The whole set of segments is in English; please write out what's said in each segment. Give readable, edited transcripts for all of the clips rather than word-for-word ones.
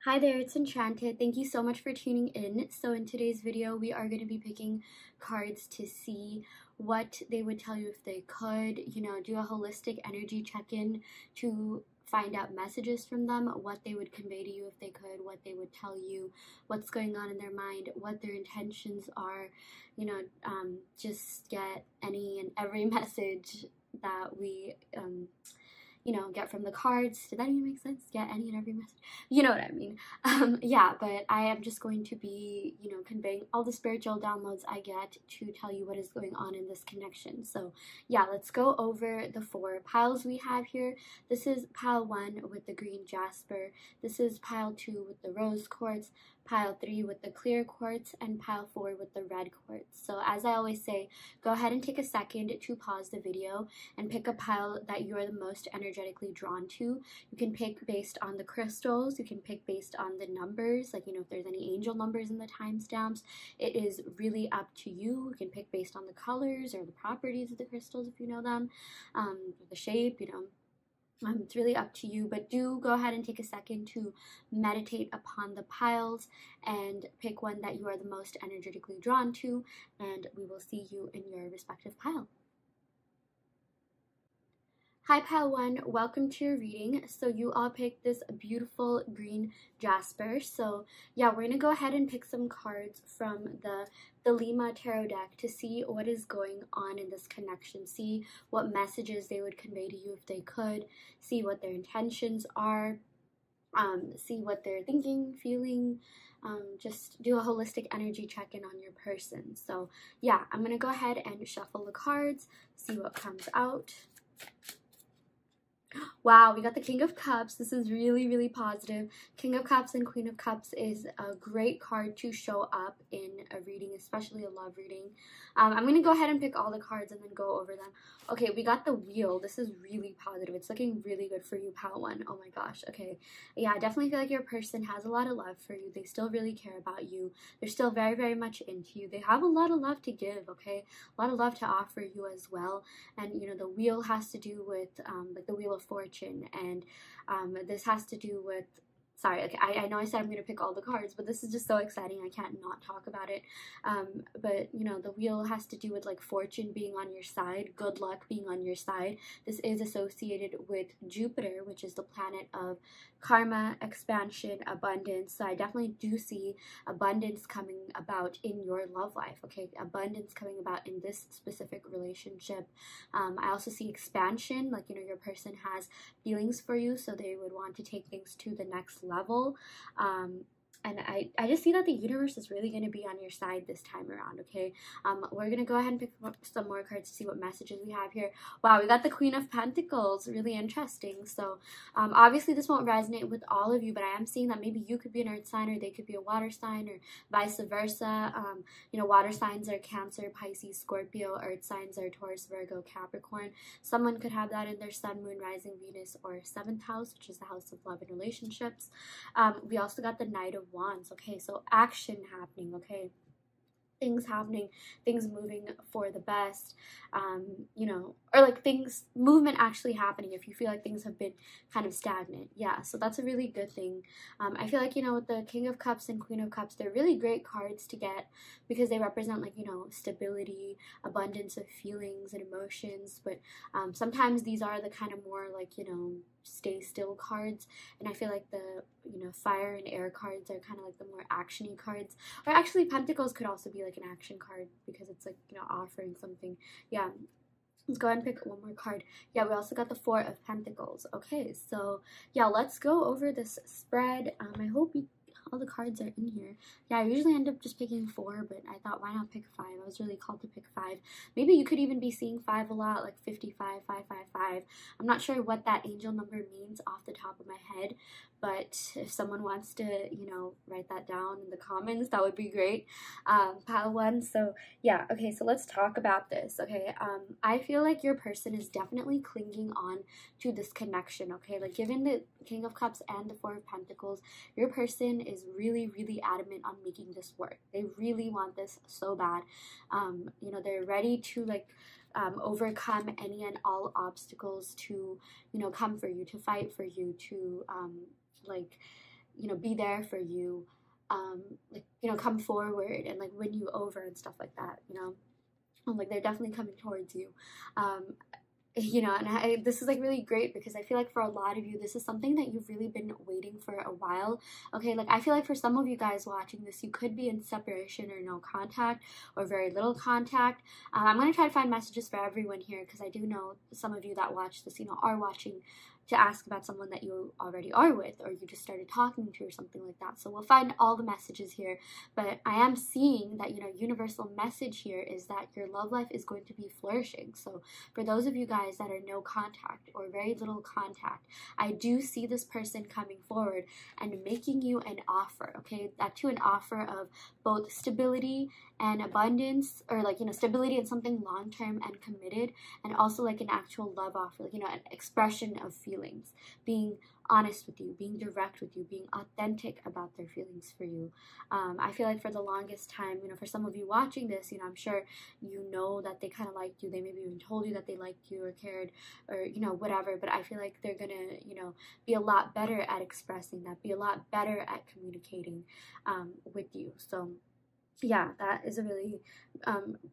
Hi there, it's Enchanted. Thank you so much for tuning in. So in today's video, we are going to be picking cards to see what they would tell you if they could, do a holistic energy check-in to find out messages from them, what they would convey to you if they could, what they would tell you, what's going on in their mind, what their intentions are, just get any and every message that we get from the cards. Did that even make sense? Get any and every message. You know what I mean. Yeah, but I am just going to be, conveying all the spiritual downloads I get to tell you what is going on in this connection. So yeah, let's go over the 4 piles we have here. This is pile 1 with the green jasper. This is pile 2 with the rose quartz, pile 3 with the clear quartz, and pile 4 with the red quartz. So as I always say, go ahead and take a second to pause the video and pick a pile that you are the most energetically drawn to. You can pick based on the crystals, you can pick based on the numbers, like if there's any angel numbers in the timestamps. It is really up to you. You can pick based on the colors or the properties of the crystals if you know them, the shape, it's really up to you, but do go ahead and take a second to meditate upon the piles and pick one that you are the most energetically drawn to, and we will see you in your respective pile. Hi pile 1, welcome to your reading. So you all picked this beautiful green jasper. So yeah, we're going to go ahead and pick some cards from the Lima Tarot deck to see what is going on in this connection, see what messages they would convey to you if they could, see what their intentions are, see what they're thinking, feeling, just do a holistic energy check-in on your person. So yeah, I'm going to go ahead and shuffle the cards, see what comes out. Wow, we got the King of Cups. This is really, really positive. King of Cups and Queen of Cups is a great card to show up in a reading, especially a love reading. I'm going to go ahead and pick all the cards and then go over them. Okay, we got the Wheel. This is really positive. It's looking really good for you, pile 1. Oh my gosh. Okay. Yeah, I definitely feel like your person has a lot of love for you. They still really care about you. They're still very, very much into you. They have a lot of love to give, okay? A lot of love to offer you as well. And, the Wheel has to do with, like the Wheel of Fortune, and this has to do with, sorry, okay, I know I said I'm going to pick all the cards, but this is just so exciting, I can't not talk about it. But the Wheel has to do with like fortune being on your side, good luck being on your side. This is associated with Jupiter, which is the planet of karma, expansion, abundance. So I definitely do see abundance coming about in your love life, okay? Abundance coming about in this specific relationship. I also see expansion, like, your person has feelings for you, so they would want to take things to the next level. And I just see that the universe is really going to be on your side this time around, okay? We're going to go ahead and pick up some more cards to see what messages we have here. Wow, we got the Queen of Pentacles. Really interesting. So, obviously this won't resonate with all of you, but I am seeing that maybe you could be an earth sign, or they could be a water sign, or vice versa. Water signs are Cancer, Pisces, Scorpio. Earth signs are Taurus, Virgo, Capricorn. Someone could have that in their sun, moon, rising, Venus, or 7th house, which is the house of love and relationships. We also got the Knight of Wands. Okay, so action happening, okay? Things happening, things moving for the best, or like movement actually happening if you feel like things have been kind of stagnant. Yeah, so that's a really good thing. I feel like, with the King of Cups and Queen of Cups, they're really great cards to get because they represent like, stability, abundance of feelings and emotions, but sometimes these are the kind of more like, stay still cards, and I feel like the fire and air cards are kind of like the more actiony cards. Or actually Pentacles could also be like an action card because it's like offering something. Yeah, let's go ahead and pick one more card. Yeah, we also got the 4 of Pentacles. Okay, so yeah, let's go over this spread. I hope all the cards are in here. Yeah, I usually end up just picking 4, but I thought, why not pick 5? I was really called to pick 5. Maybe you could even be seeing 5 a lot, like 55, 555. I'm not sure what that angel number means off the top of my head, but if someone wants to, write that down in the comments, that would be great. Pile 1. So yeah, okay, so let's talk about this, okay? I feel like your person is definitely clinging on to this connection, okay? Like, given the King of Cups and the 4 of Pentacles, your person is really, really adamant on making this work. They really want this so bad. They're ready to overcome any and all obstacles to, come for you, to fight for you, to you know, be there for you, like, you know, come forward and like win you over and stuff like that, you know. Like they're definitely coming towards you. You know, and this is like really great because I feel like for a lot of you, this is something that you've really been waiting for a while. Okay, like I feel like for some of you guys watching this, you could be in separation or no contact or very little contact. I'm going to try to find messages for everyone here because I do know some of you that watch this, you know, are watching to ask about someone that you already are with or you just started talking to or something like that. So we'll find all the messages here, but I am seeing that, you know, universal message here is that your love life is going to be flourishing. So for those of you guys that are no contact or very little contact, I do see this person coming forward and making you an offer, okay? That too, an offer of both stability and abundance, or like, you know, stability in something long-term and committed, and also like an actual love offer, like, you know, an expression of feelings, being honest with you, being direct with you, being authentic about their feelings for you. I feel like for the longest time, you know, for some of you watching this, you know, I'm sure you know that they kind of liked you. They maybe even told you that they liked you or cared or, you know, whatever. But I feel like they're going to, you know, be a lot better at expressing that, be a lot better at communicating with you. So yeah, that is a really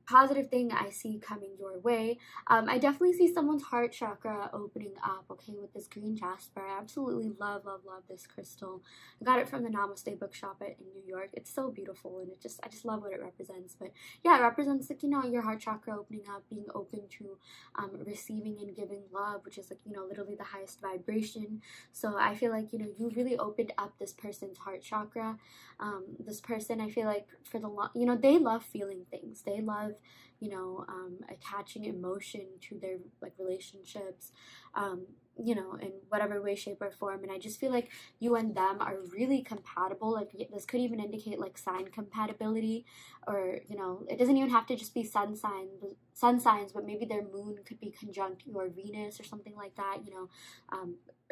positive thing I see coming your way. I definitely see someone's heart chakra opening up, okay, with this green jasper. I absolutely love, love, love this crystal. I got it from the Namaste bookshop in New York. It's so beautiful, and I just love what it represents. But yeah, it represents, like, you know, your heart chakra opening up, being open to receiving and giving love, which is, like, you know, literally the highest vibration. So I feel like, you know, you really opened up this person's heart chakra. This person, I feel like for the long, you know, they love feeling things. They love, you know, attaching emotion to their like relationships, you know, in whatever way, shape, or form. And I just feel like you and them are really compatible. Like this could even indicate like sign compatibility, or, you know, it doesn't even have to just be sun signs, but maybe their moon could be conjunct your Venus or something like that, you know,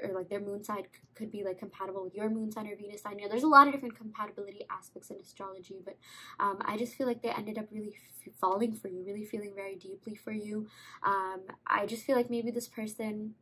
or like their moon sign could be like compatible with your moon sign or Venus sign. You know, there's a lot of different compatibility aspects in astrology, but I just feel like they ended up really falling for you, really feeling very deeply for you. I just feel like maybe this person,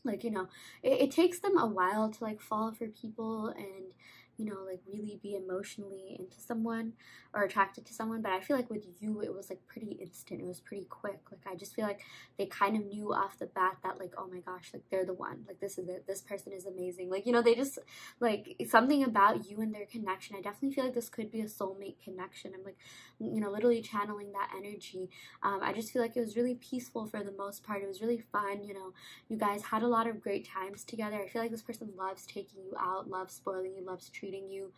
like, you know, it takes them a while to like fall for people and, you know, like really be emotionally into someone or attracted to someone. But I feel like with you, it was like pretty instant. It was pretty quick. Like I just feel like they kind of knew off the bat that like, oh my gosh, like they're the one. Like this is it. This person is amazing. Like, you know, they just like something about you and their connection. I definitely feel like this could be a soulmate connection. I'm like, you know, literally channeling that energy. I just feel like it was really peaceful for the most part. It was really fun. You know, you guys had a lot of great times together. I feel like this person loves taking you out, loves spoiling you, loves treating you.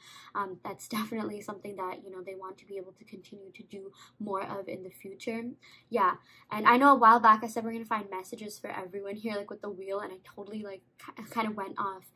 That's definitely something that, you know, they want to be able to continue to do more of in the future. Yeah, and I know a while back I said we're gonna find messages for everyone here, like with the wheel, and I totally like kind of went off.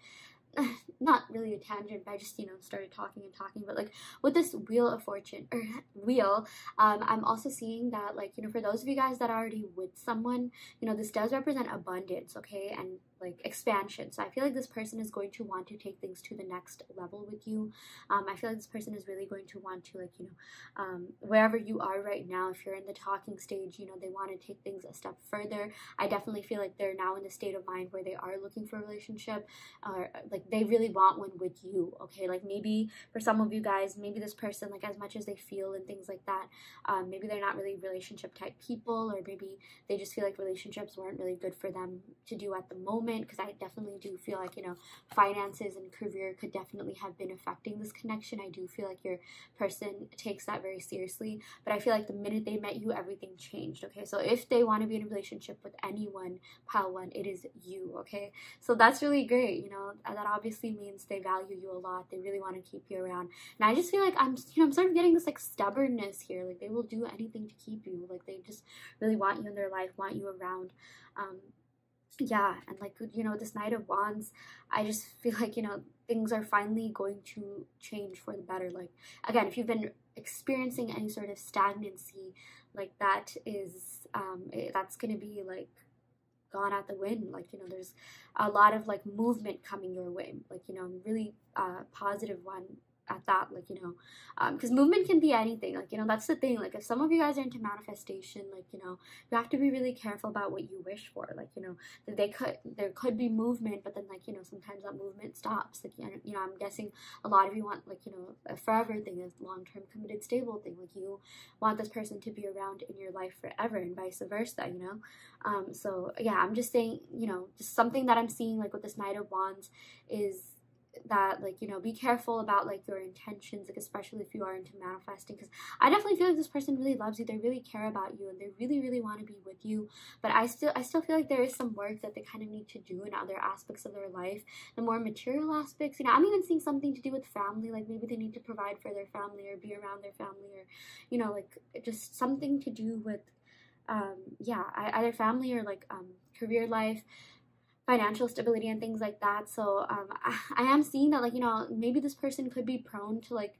Not really a tangent, but I just, you know, started talking and talking. But like with this wheel of fortune or wheel, I'm also seeing that, like, you know, for those of you guys that are already with someone, you know, this does represent abundance, okay, and like expansion. So I feel like this person is going to want to take things to the next level with you. I feel like this person is really going to want to, like, you know, wherever you are right now, if you're in the talking stage, you know, they want to take things a step further. I definitely feel like they're now in the state of mind where they are looking for a relationship, or like they really want one with you, okay? Like maybe for some of you guys, maybe this person, like as much as they feel and things like that, maybe they're not really relationship type people, or maybe they just feel like relationships weren't really good for them to do at the moment, because I definitely do feel like, you know, finances and career could definitely have been affecting this connection. I do feel like your person takes that very seriously, but I feel like the minute they met you, everything changed, okay? So if they want to be in a relationship with anyone, pile one, it is you, okay? So that's really great, you know, that obviously means they value you a lot. They really want to keep you around. And I just feel like I'm sort of getting this like stubbornness here. Like they will do anything to keep you. Like they just really want you in their life, want you around. Yeah, and like, you know, this Knight of Wands, I just feel like, you know, things are finally going to change for the better. Like, again, if you've been experiencing any sort of stagnancy, like that is, that's going to be like gone out the wind. Like, you know, there's a lot of like movement coming your way, like, you know, really positive one at that, like, you know, because movement can be anything, like, you know, that's the thing. Like, if some of you guys are into manifestation, like, you know, you have to be really careful about what you wish for. Like, you know, there could be movement, but then, like, you know, sometimes that movement stops. Like, you know, I'm guessing a lot of you want, like, you know, a forever thing, a long-term committed stable thing. Like, you want this person to be around in your life forever, and vice versa, you know. So yeah, I'm just saying, you know, just something that I'm seeing, like, with this Knight of Wands is that, like, you know, be careful about, like, your intentions, like, especially if you are into manifesting, because I definitely feel like this person really loves you, they really care about you, and they really, really want to be with you. But I still feel like there is some work that they kind of need to do in other aspects of their life, the more material aspects. You know, I'm even seeing something to do with family, like maybe they need to provide for their family or be around their family, or, you know, like, just something to do with yeah, either family or, like, career life, financial stability, and things like that. So I am seeing that, like, you know, maybe this person could be prone to, like,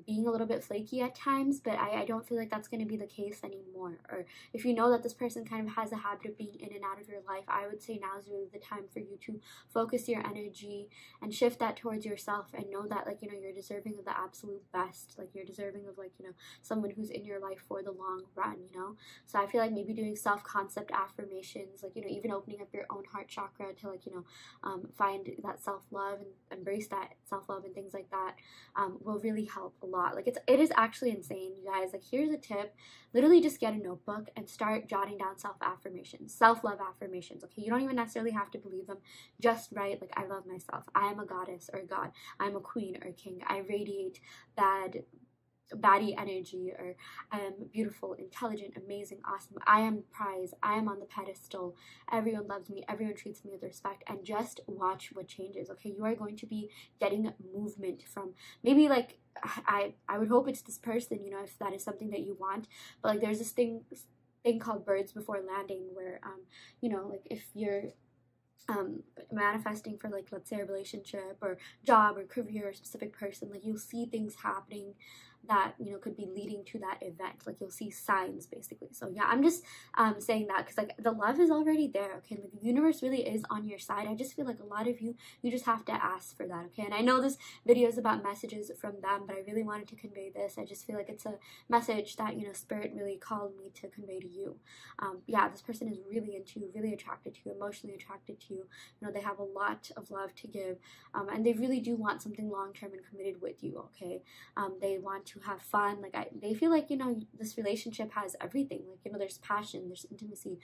being a little bit flaky at times, but I don't feel like that's going to be the case anymore. Or if you know that this person kind of has a habit of being in and out of your life, I would say now is really the time for you to focus your energy and shift that towards yourself, and know that, like, you know, you're deserving of the absolute best. Like, you're deserving of, like, you know, someone who's in your life for the long run, you know. So I feel like maybe doing self-concept affirmations, like, you know, even opening up your own heart chakra to, like, you know, find that self-love and embrace that self-love and things like that, will really help a lot. Like, it is actually insane, you guys. Like, here's a tip: literally just get a notebook and start jotting down self-affirmations, self-love affirmations. Okay, you don't even necessarily have to believe them. Just write, like, I love myself, I am a goddess or god, I'm a queen or king, I radiate baddie energy, or I am beautiful, intelligent, amazing, awesome, I am prize, I am on the pedestal, everyone loves me, everyone treats me with respect. And just watch what changes. Okay, you are going to be getting movement from, maybe, like, I would hope it's this person, you know, if that is something that you want. But, like, there's this thing called birds before landing, where you know, like, if you're manifesting for, like, let's say a relationship or job or career or specific person, like, you'll see things happening that, you know, could be leading to that event. Like, you'll see signs, basically. So yeah, I'm just saying that because, like, the love is already there. Okay, like, the universe really is on your side. I just feel like a lot of you just have to ask for that. Okay, and I know this video is about messages from them, but I really wanted to convey this. I just feel like it's a message that, you know, Spirit really called me to convey to you. Yeah, this person is really into you, really attracted to you, emotionally attracted to you. You know, they have a lot of love to give, and they really do want something long-term and committed with you. Okay, they want to have fun. Like, they feel like, you know, this relationship has everything. Like, you know, there's passion, there's intimacy,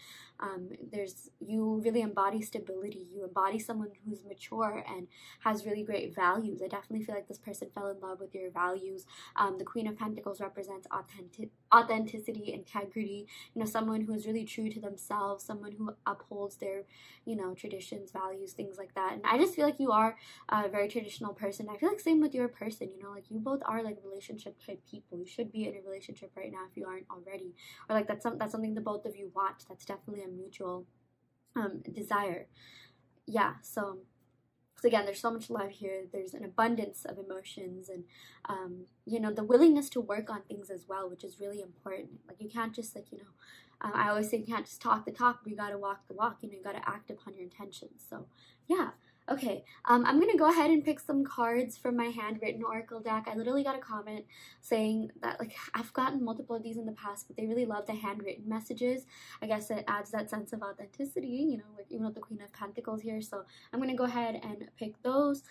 you really embody stability, you embody someone who's mature and has really great values. I definitely feel like this person fell in love with your values. The Queen of Pentacles represents authenticity, integrity, you know, someone who is really true to themselves, someone who upholds their, you know, traditions, values, things like that. And I just feel like you are a very traditional person. I feel like same with your person, you know, like, you both are, like, relationship type people. You should be in a relationship right now if you aren't already, or, like, that's something the both of you want. That's definitely a mutual desire. Yeah, so again, there's so much love here. There's an abundance of emotions, and you know, the willingness to work on things as well, which is really important. Like, you can't just, like, you know, I always say you can't just talk the talk, but you gotta walk the walk. You know, you gotta act upon your intentions. So yeah. Okay, I'm going to go ahead and pick some cards from my handwritten oracle deck. I literally got a comment saying that, like, I've gotten multiple of these in the past, but they really love the handwritten messages. I guess it adds that sense of authenticity, you know, like, even with the Queen of Pentacles here. So I'm going to go ahead and pick those.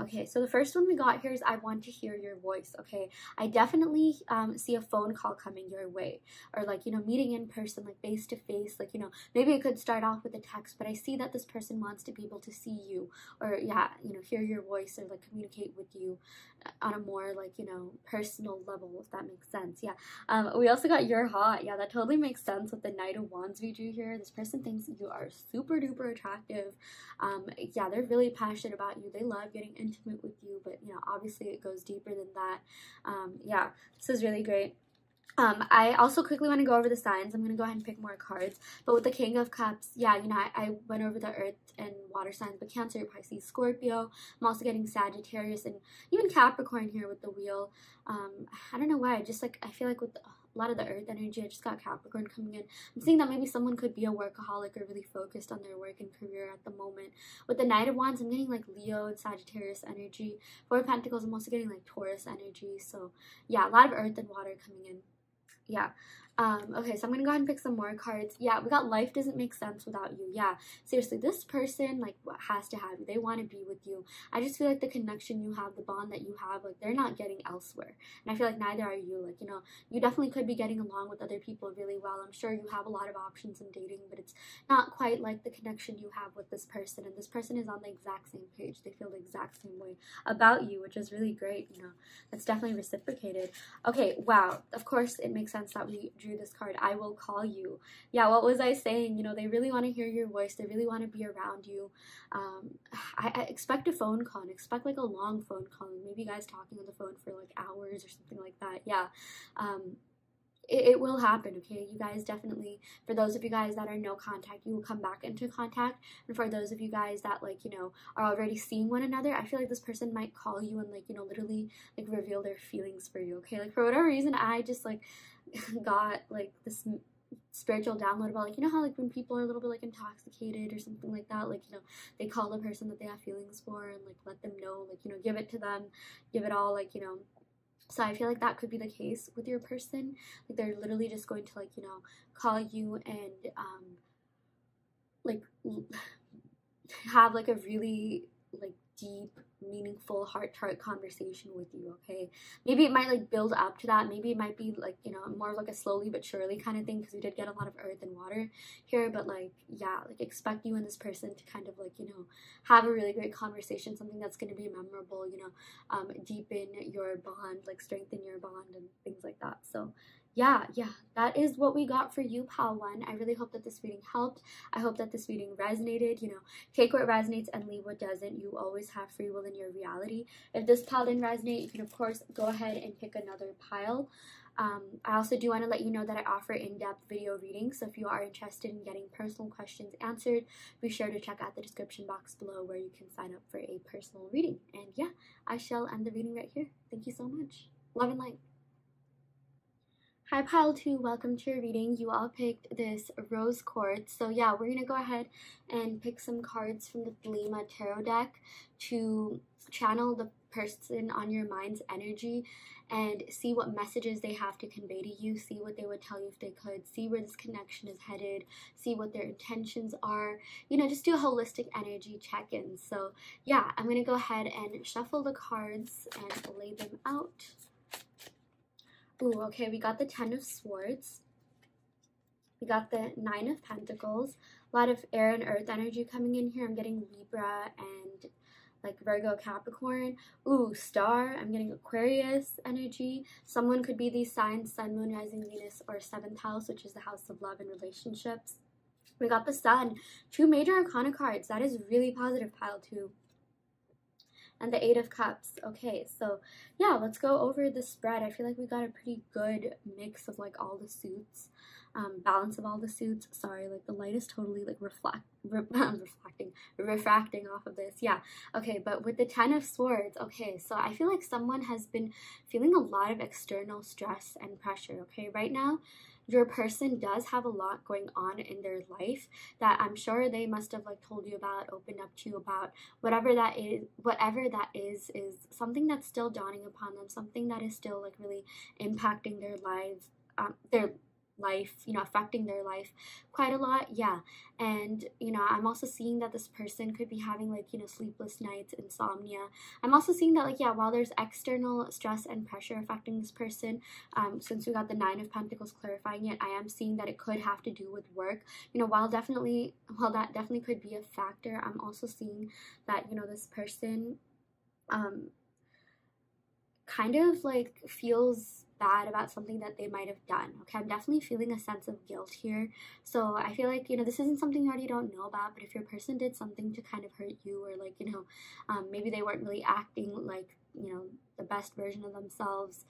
Okay, so the first one we got here is I want to hear your voice. Okay, I definitely see a phone call coming your way, or, like, you know, meeting in person, like, face to face. Like, you know, maybe it could start off with a text, but I see that this person wants to be able to see you, or yeah, you know, hear your voice, or, like, communicate with you on a more, like, you know, personal level, if that makes sense. Yeah. We also got you're hot. Yeah, that totally makes sense with the Knight of Wands we drew here. This person thinks you are super duper attractive. Yeah, they're really passionate about you. They love getting intimate with you, but, you know, obviously it goes deeper than that. Yeah, this is really great. I also quickly want to go over the signs. I'm going to go ahead and pick more cards. But with the King of Cups, yeah, you know, I went over the Earth and Water signs, but Cancer, Pisces, Scorpio. I'm also getting Sagittarius and even Capricorn here with the Wheel. I don't know why. Just, like, I feel like with a lot of the earth energy. I just got Capricorn coming in. I'm seeing that maybe someone could be a workaholic or really focused on their work and career at the moment. With the Knight of Wands, I'm getting like Leo and Sagittarius energy. Four of Pentacles, I'm also getting like Taurus energy. So yeah, a lot of earth and water coming in. Yeah. Okay, so I'm gonna go ahead and pick some more cards. Yeah, we got life doesn't make sense without you. Yeah, seriously, this person like has to have you. They want to be with you. I just feel like the connection you have, the bond that you have, like they're not getting elsewhere. And I feel like neither are you. Like, you know, you definitely could be getting along with other people really well. I'm sure you have a lot of options in dating, but it's not quite like the connection you have with this person. And this person is on the exact same page. They feel the exact same way about you, which is really great. You know, that's definitely reciprocated. Okay, wow. Of course, it makes sense that we drew this card. I will call you. Yeah, what was I saying? You know, they really want to hear your voice. They really want to be around you. I expect a phone call, and expect like a long phone call, and maybe you guys talking on the phone for like hours or something like that. Yeah. It will happen, okay? You guys definitely, for those of you guys that are no contact, you will come back into contact. And for those of you guys that, like, you know, are already seeing one another, I feel like this person might call you and, like, you know, literally, like, reveal their feelings for you, okay? Like, for whatever reason, I just, like, got, like, this spiritual download about, like, you know how, like, when people are a little bit, like, intoxicated or something like that, like, you know, they call the person that they have feelings for and, like, let them know, like, you know, give it to them, give it all, like, you know. So I feel like that could be the case with your person. Like they're literally just going to, like, you know, call you and like have like a really like deep, meaningful, heart-to-heart conversation with you, okay? Maybe it might like build up to that. Maybe it might be like, you know, more of like a slowly but surely kind of thing, because we did get a lot of earth and water here. But like, yeah, like expect you and this person to kind of like, you know, have a really great conversation, something that's going to be memorable, you know, deepen your bond, like strengthen your bond and things like that. So yeah, that is what we got for you, Pal 1. I really hope that this reading helped. I hope that this reading resonated. You know, take what resonates and leave what doesn't. You always have free will in your reality. If this pile didn't resonate, you can, of course, go ahead and pick another pile. I also do want to let you know that I offer in-depth video readings, so if you are interested in getting personal questions answered, be sure to check out the description box below where you can sign up for a personal reading. And yeah, I shall end the reading right here. Thank you so much. Love and light. Hi Pile 2, welcome to your reading. You all picked this rose quartz. So yeah, we're going to go ahead and pick some cards from the Thelema Tarot deck to channel the person on your mind's energy and see what messages they have to convey to you, see what they would tell you if they could, see where this connection is headed, see what their intentions are, you know, just do a holistic energy check-in. So yeah, I'm going to go ahead and shuffle the cards and lay them out. Ooh, okay, we got the 10 of Swords. We got the 9 of Pentacles. A lot of air and earth energy coming in here. I'm getting Libra and like Virgo, Capricorn. Ooh, Star. I'm getting Aquarius energy. Someone could be these signs, Sun, Moon, Rising, Venus, or 7th house, which is the house of love and relationships. We got the Sun. 2 major arcana cards. That is really positive, Pile 2. And the 8 of Cups. Okay, so yeah, let's go over the spread. I feel like we got a pretty good mix of like all the suits, balance of all the suits. Sorry, like the light is totally like refracting off of this. Yeah, okay, but with the 10 of Swords, okay, so I feel like someone has been feeling a lot of external stress and pressure, okay? Right now, your person does have a lot going on in their life that I'm sure they must have like told you about, opened up to you about. Whatever that is something that's still dawning upon them, something that is still like really impacting their lives, you know, affecting their life quite a lot. Yeah, and you know, I'm also seeing that this person could be having like, you know, sleepless nights, insomnia. I'm also seeing that like, yeah, while there's external stress and pressure affecting this person, since we got the 9 of Pentacles clarifying it, I am seeing that it could have to do with work. You know, while that definitely could be a factor, I'm also seeing that, you know, this person kind of like feels bad about something that they might have done. Okay, I'm definitely feeling a sense of guilt here. So I feel like, you know, this isn't something you already don't know about, but if your person did something to kind of hurt you, or like, you know, maybe they weren't really acting like you know, the best version of themselves.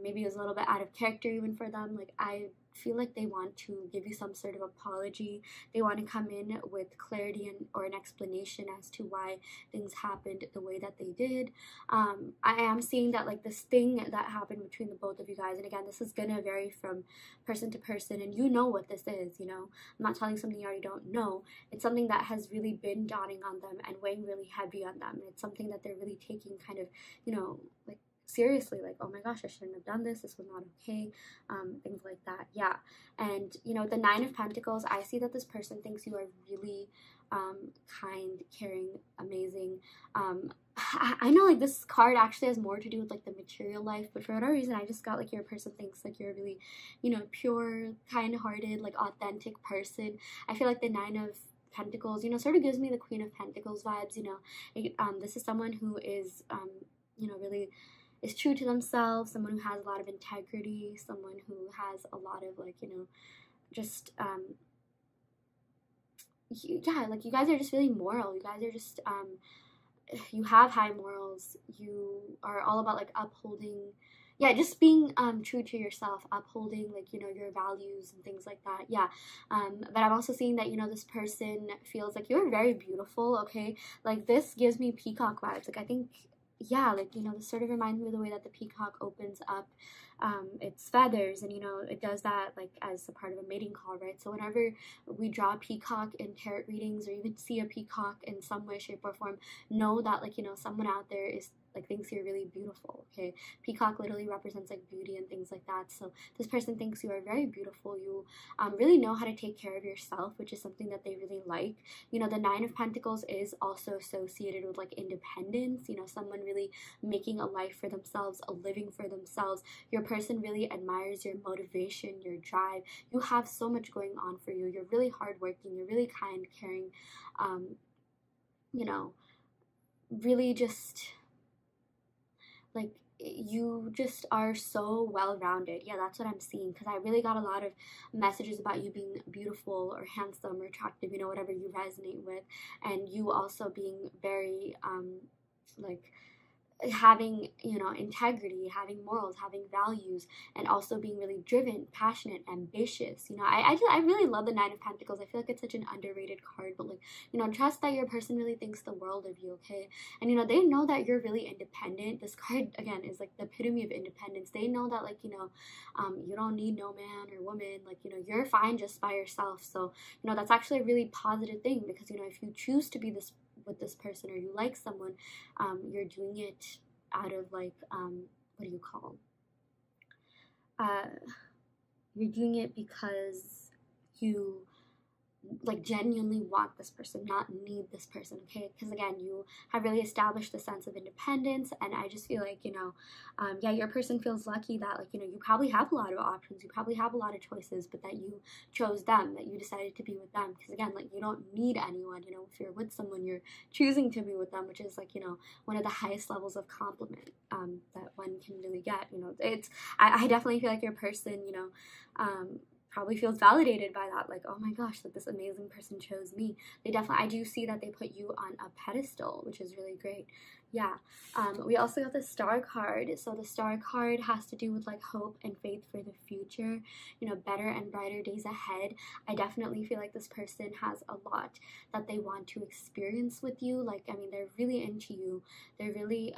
Maybe it was a little bit out of character even for them. Like, I feel like they want to give you some sort of apology. They want to come in with clarity or an explanation as to why things happened the way that they did. I am seeing that, like, this thing that happened between the both of you guys, and again, this is gonna vary from person to person, and you know what this is, you know. I'm not telling something you already don't know. It's something that has really been dawning on them and weighing really heavy on them. It's something that they're really taking kind of, you know, like, seriously, like, oh my gosh, I shouldn't have done this was not okay, things like that. Yeah. And you know, the Nine of Pentacles, I see that this person thinks you are really kind, caring, amazing. I know, like, this card actually has more to do with, like, the material life, but for whatever reason I just got, like, your person thinks like you're a really, you know, pure, kind-hearted, like, authentic person. I feel like the Nine of Pentacles, you know, sort of gives me the Queen of Pentacles vibes. You know, this is someone who is you know, really is true to themselves, someone who has a lot of integrity, someone who has a lot of, like, you know, just yeah, like, you guys are just really moral. You guys are just you have high morals. You are all about, like, upholding, yeah, just being true to yourself, upholding, like, you know, your values and things like that. Yeah. But I'm also seeing that, you know, this person feels like you're very beautiful. Okay, like, this gives me peacock vibes. Like, I think, yeah, like, you know, this sort of reminds me of the way that the peacock opens up its feathers, and, you know, it does that, like, as a part of a mating call, right? So whenever we draw a peacock in tarot readings, or even see a peacock in some way, shape, or form, know that, like, you know, someone out there is, like, thinks you're really beautiful. Okay, peacock literally represents, like, beauty and things like that. So this person thinks you are very beautiful. You really know how to take care of yourself, which is something that they really like. You know, the Nine of Pentacles is also associated with, like, independence. You know, someone really making a life for themselves, a living for themselves. Your person really admires your motivation, your drive. You have so much going on for you. You're really hardworking. You're really kind, caring. You know, really just, like, you just are so well-rounded. Yeah, that's what I'm seeing, because I really got a lot of messages about you being beautiful or handsome or attractive, you know, whatever you resonate with, and you also being very like, having, you know, integrity, having morals, having values, and also being really driven, passionate, ambitious. You know, I really love the Nine of Pentacles. I feel like it's such an underrated card, but, like, you know, trust that your person really thinks the world of you. Okay, and, you know, they know that you're really independent. This card, again, is, like, the epitome of independence. They know that, like, you know, you don't need no man or woman. Like, you know, you're fine just by yourself. So, you know, that's actually a really positive thing, because, you know, if you choose to be this with this person, or you like someone, you're doing it out of, like, what do you call, you're doing it because you, like, genuinely want this person, not need this person. Okay, because, again, you have really established a sense of independence, and I just feel like, you know, yeah, your person feels lucky that, like, you know, you probably have a lot of options, you probably have a lot of choices, but that you chose them, that you decided to be with them, because, again, like, you don't need anyone. You know, if you're with someone, you're choosing to be with them, which is, like, you know, one of the highest levels of compliment that one can really get. You know, it's, I definitely feel like your person, you know, probably feels validated by that, like, oh my gosh, like, this amazing person chose me. They definitely, I do see that they put you on a pedestal, which is really great. Yeah. We also got the Star card. So the Star card has to do with, like, hope and faith for the future, you know, better and brighter days ahead. I definitely feel like this person has a lot that they want to experience with you. Like, I mean, they're really into you. They're really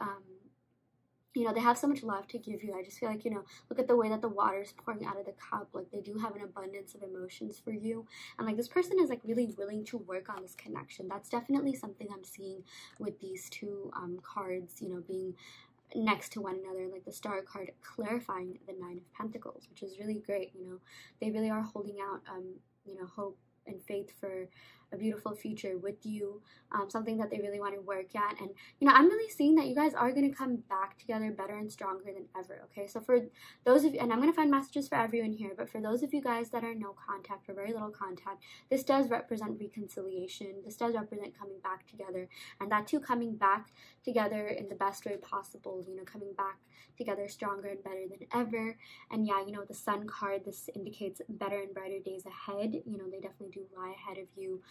you know, they have so much love to give you. I just feel like, you know, look at the way that the water is pouring out of the cup. Like, they do have an abundance of emotions for you. And, like, this person is, like, really willing to work on this connection. That's definitely something I'm seeing with these two cards, you know, being next to one another. Like, the Star card clarifying the Nine of Pentacles, which is really great. You know, they really are holding out, you know, hope and faith for a beautiful future with you, something that they really want to work at. And, you know, I'm really seeing that you guys are going to come back together better and stronger than ever. Okay, so for those of you, and I'm going to find messages for everyone here, but for those of you guys that are no contact or very little contact, this does represent reconciliation. This does represent coming back together, and that too, coming back together in the best way possible, you know, coming back together stronger and better than ever. And yeah, you know, the Sun card, this indicates better and brighter days ahead. You know, they definitely do lie ahead of you.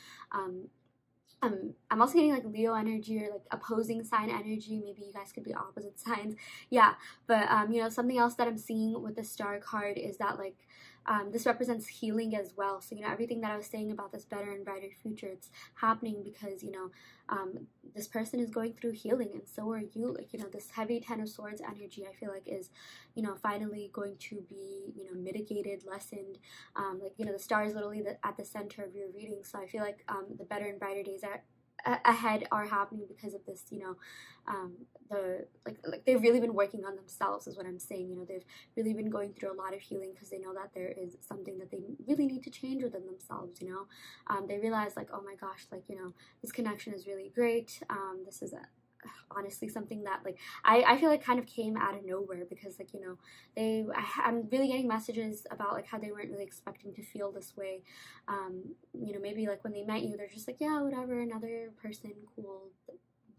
I'm also getting like Leo energy or like opposing sign energy. Maybe you guys could be opposite signs. Yeah, but you know, something else that I'm seeing with the star card is that like this represents healing as well. So, you know, everything that I was saying about this better and brighter future, it's happening because, you know, this person is going through healing, and so are you. Like, you know, this heavy Ten of Swords energy, I feel like is, you know, finally going to be, you know, mitigated, lessened. Like, you know, the star is literally at the center of your reading. So I feel like the better and brighter days are ahead are happening because of this, you know, the like they've really been working on themselves is what I'm saying. You know, they've really been going through a lot of healing because they know that there is something that they really need to change within themselves. You know, they realize like, oh my gosh, like, you know, this connection is really great. This is honestly something that like I feel like kind of came out of nowhere because like, you know, I'm really getting messages about like how they weren't really expecting to feel this way. You know, maybe like when they met you, they're just like, yeah, whatever, another person, cool,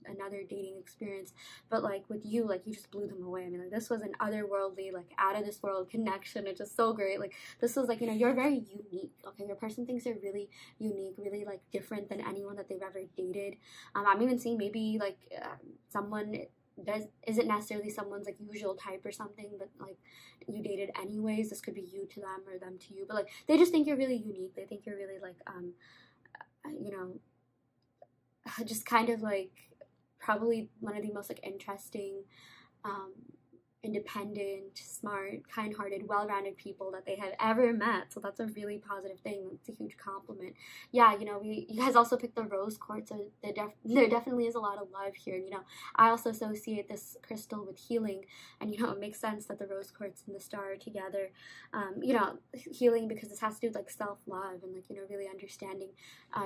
another dating experience. But like with you, like you just blew them away. I mean, like this was an otherworldly, like out of this world connection. It's just so great. Like this was like, you know, you're very unique. Okay, your person thinks you're really unique, really like different than anyone that they've ever dated. I'm even seeing maybe like someone isn't necessarily someone's like usual type or something, but like you dated anyways. This could be you to them or them to you, but like they just think you're really unique. They think you're really like you know, just kind of like probably one of the most like interesting, um, independent, smart, kind-hearted, well-rounded people that they have ever met. So that's a really positive thing. It's a huge compliment. Yeah, you know, you guys also picked the rose quartz, so there definitely is a lot of love here. And, you know, I also associate this crystal with healing, and you know, it makes sense that the rose quartz and the star are together. You know, healing because this has to do with like self-love and like, you know, really understanding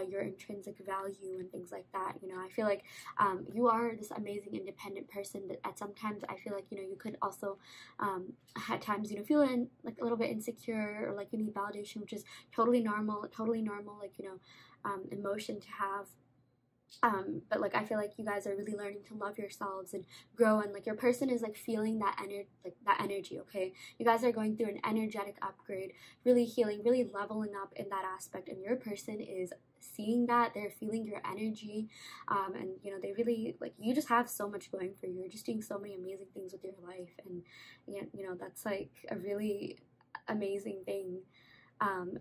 your intrinsic value and things like that. You know, I feel like you are this amazing independent person, but at sometimes I feel like, you know, you could also at times, you know, feel like a little bit insecure or like you need validation, which is totally normal, like, you know, emotion to have. But like I feel like you guys are really learning to love yourselves and grow, and like your person is like feeling that energy. Okay, you guys are going through an energetic upgrade, really healing, really leveling up in that aspect, and your person is seeing that. They're feeling your energy, and you know, they really like, you just have so much going for you. You're just doing so many amazing things with your life, and you know, that's like a really amazing thing.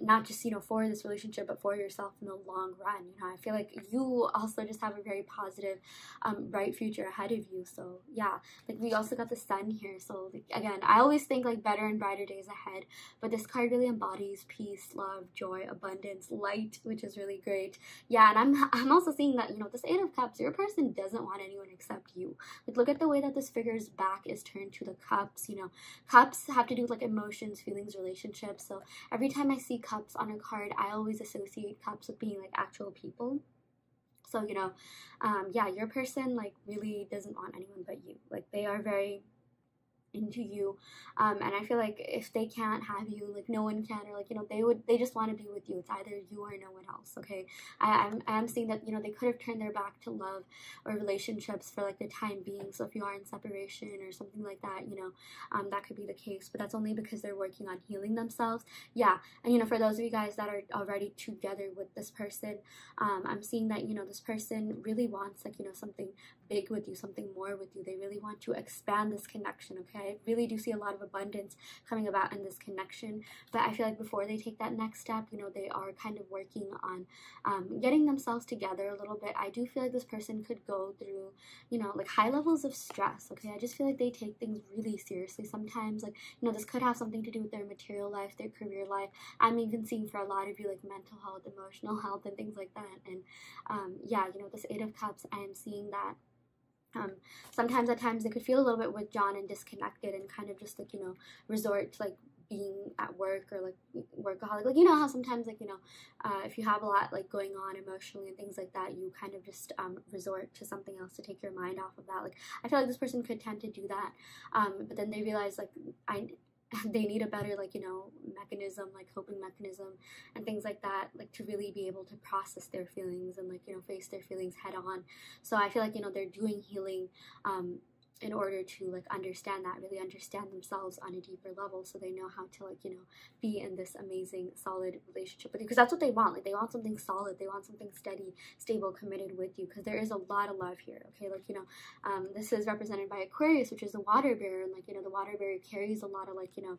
Not just, you know, for this relationship, but for yourself in the long run. You know, I feel like you also just have a very positive, bright future ahead of you. So yeah, like we also got the sun here. So like, again, I always think like better and brighter days ahead, but this card really embodies peace, love, joy, abundance, light, which is really great. Yeah, and I'm also seeing that, you know, this Eight of Cups, your person doesn't want anyone except you. Like look at the way that this figure's back is turned to the cups. You know, cups have to do with like emotions, feelings, relationships. So every time I see cups on a card, I always associate cups with being like actual people. So, you know, yeah, your person like really doesn't want anyone but you. Like they are very into you, and I feel like if they can't have you, like no one can, or like, you know, they just want to be with you. It's either you or no one else. Okay, I'm seeing that, you know, they could have turned their back to love or relationships for like the time being. So if you are in separation or something like that, you know, that could be the case, but that's only because they're working on healing themselves. Yeah, and you know, for those of you guys that are already together with this person, I'm seeing that, you know, this person really wants like, you know, something big with you, something more with you. They really want to expand this connection. Okay, I really do see a lot of abundance coming about in this connection, but I feel like before they take that next step, you know, they are kind of working on getting themselves together a little bit. I do feel like this person could go through, you know, like high levels of stress. Okay, I just feel like they take things really seriously sometimes. Like, you know, this could have something to do with their material life, their career life. I'm even seeing for a lot of you like mental health, emotional health, and things like that. And yeah, you know, this Eight of Cups, I am seeing that sometimes at times they could feel a little bit withdrawn and disconnected and kind of just like, you know, resort to like being at work or like workaholic. Like, you know how sometimes like, you know, if you have a lot like going on emotionally and things like that, you kind of just resort to something else to take your mind off of that. Like I feel like this person could tend to do that, but then they realize like they need a better like, you know, mechanism, like coping mechanism and things like that, like to really be able to process their feelings and like, you know, face their feelings head on. So I feel like, you know, they're doing healing in order to like understand that, really understand themselves on a deeper level, so they know how to like, you know, be in this amazing solid relationship with you, because that's what they want. Like they want something solid, they want something steady, stable, committed with you, because there is a lot of love here. Okay, like, you know, this is represented by Aquarius, which is the water bearer, and like, you know, the water bearer carries a lot of like, you know,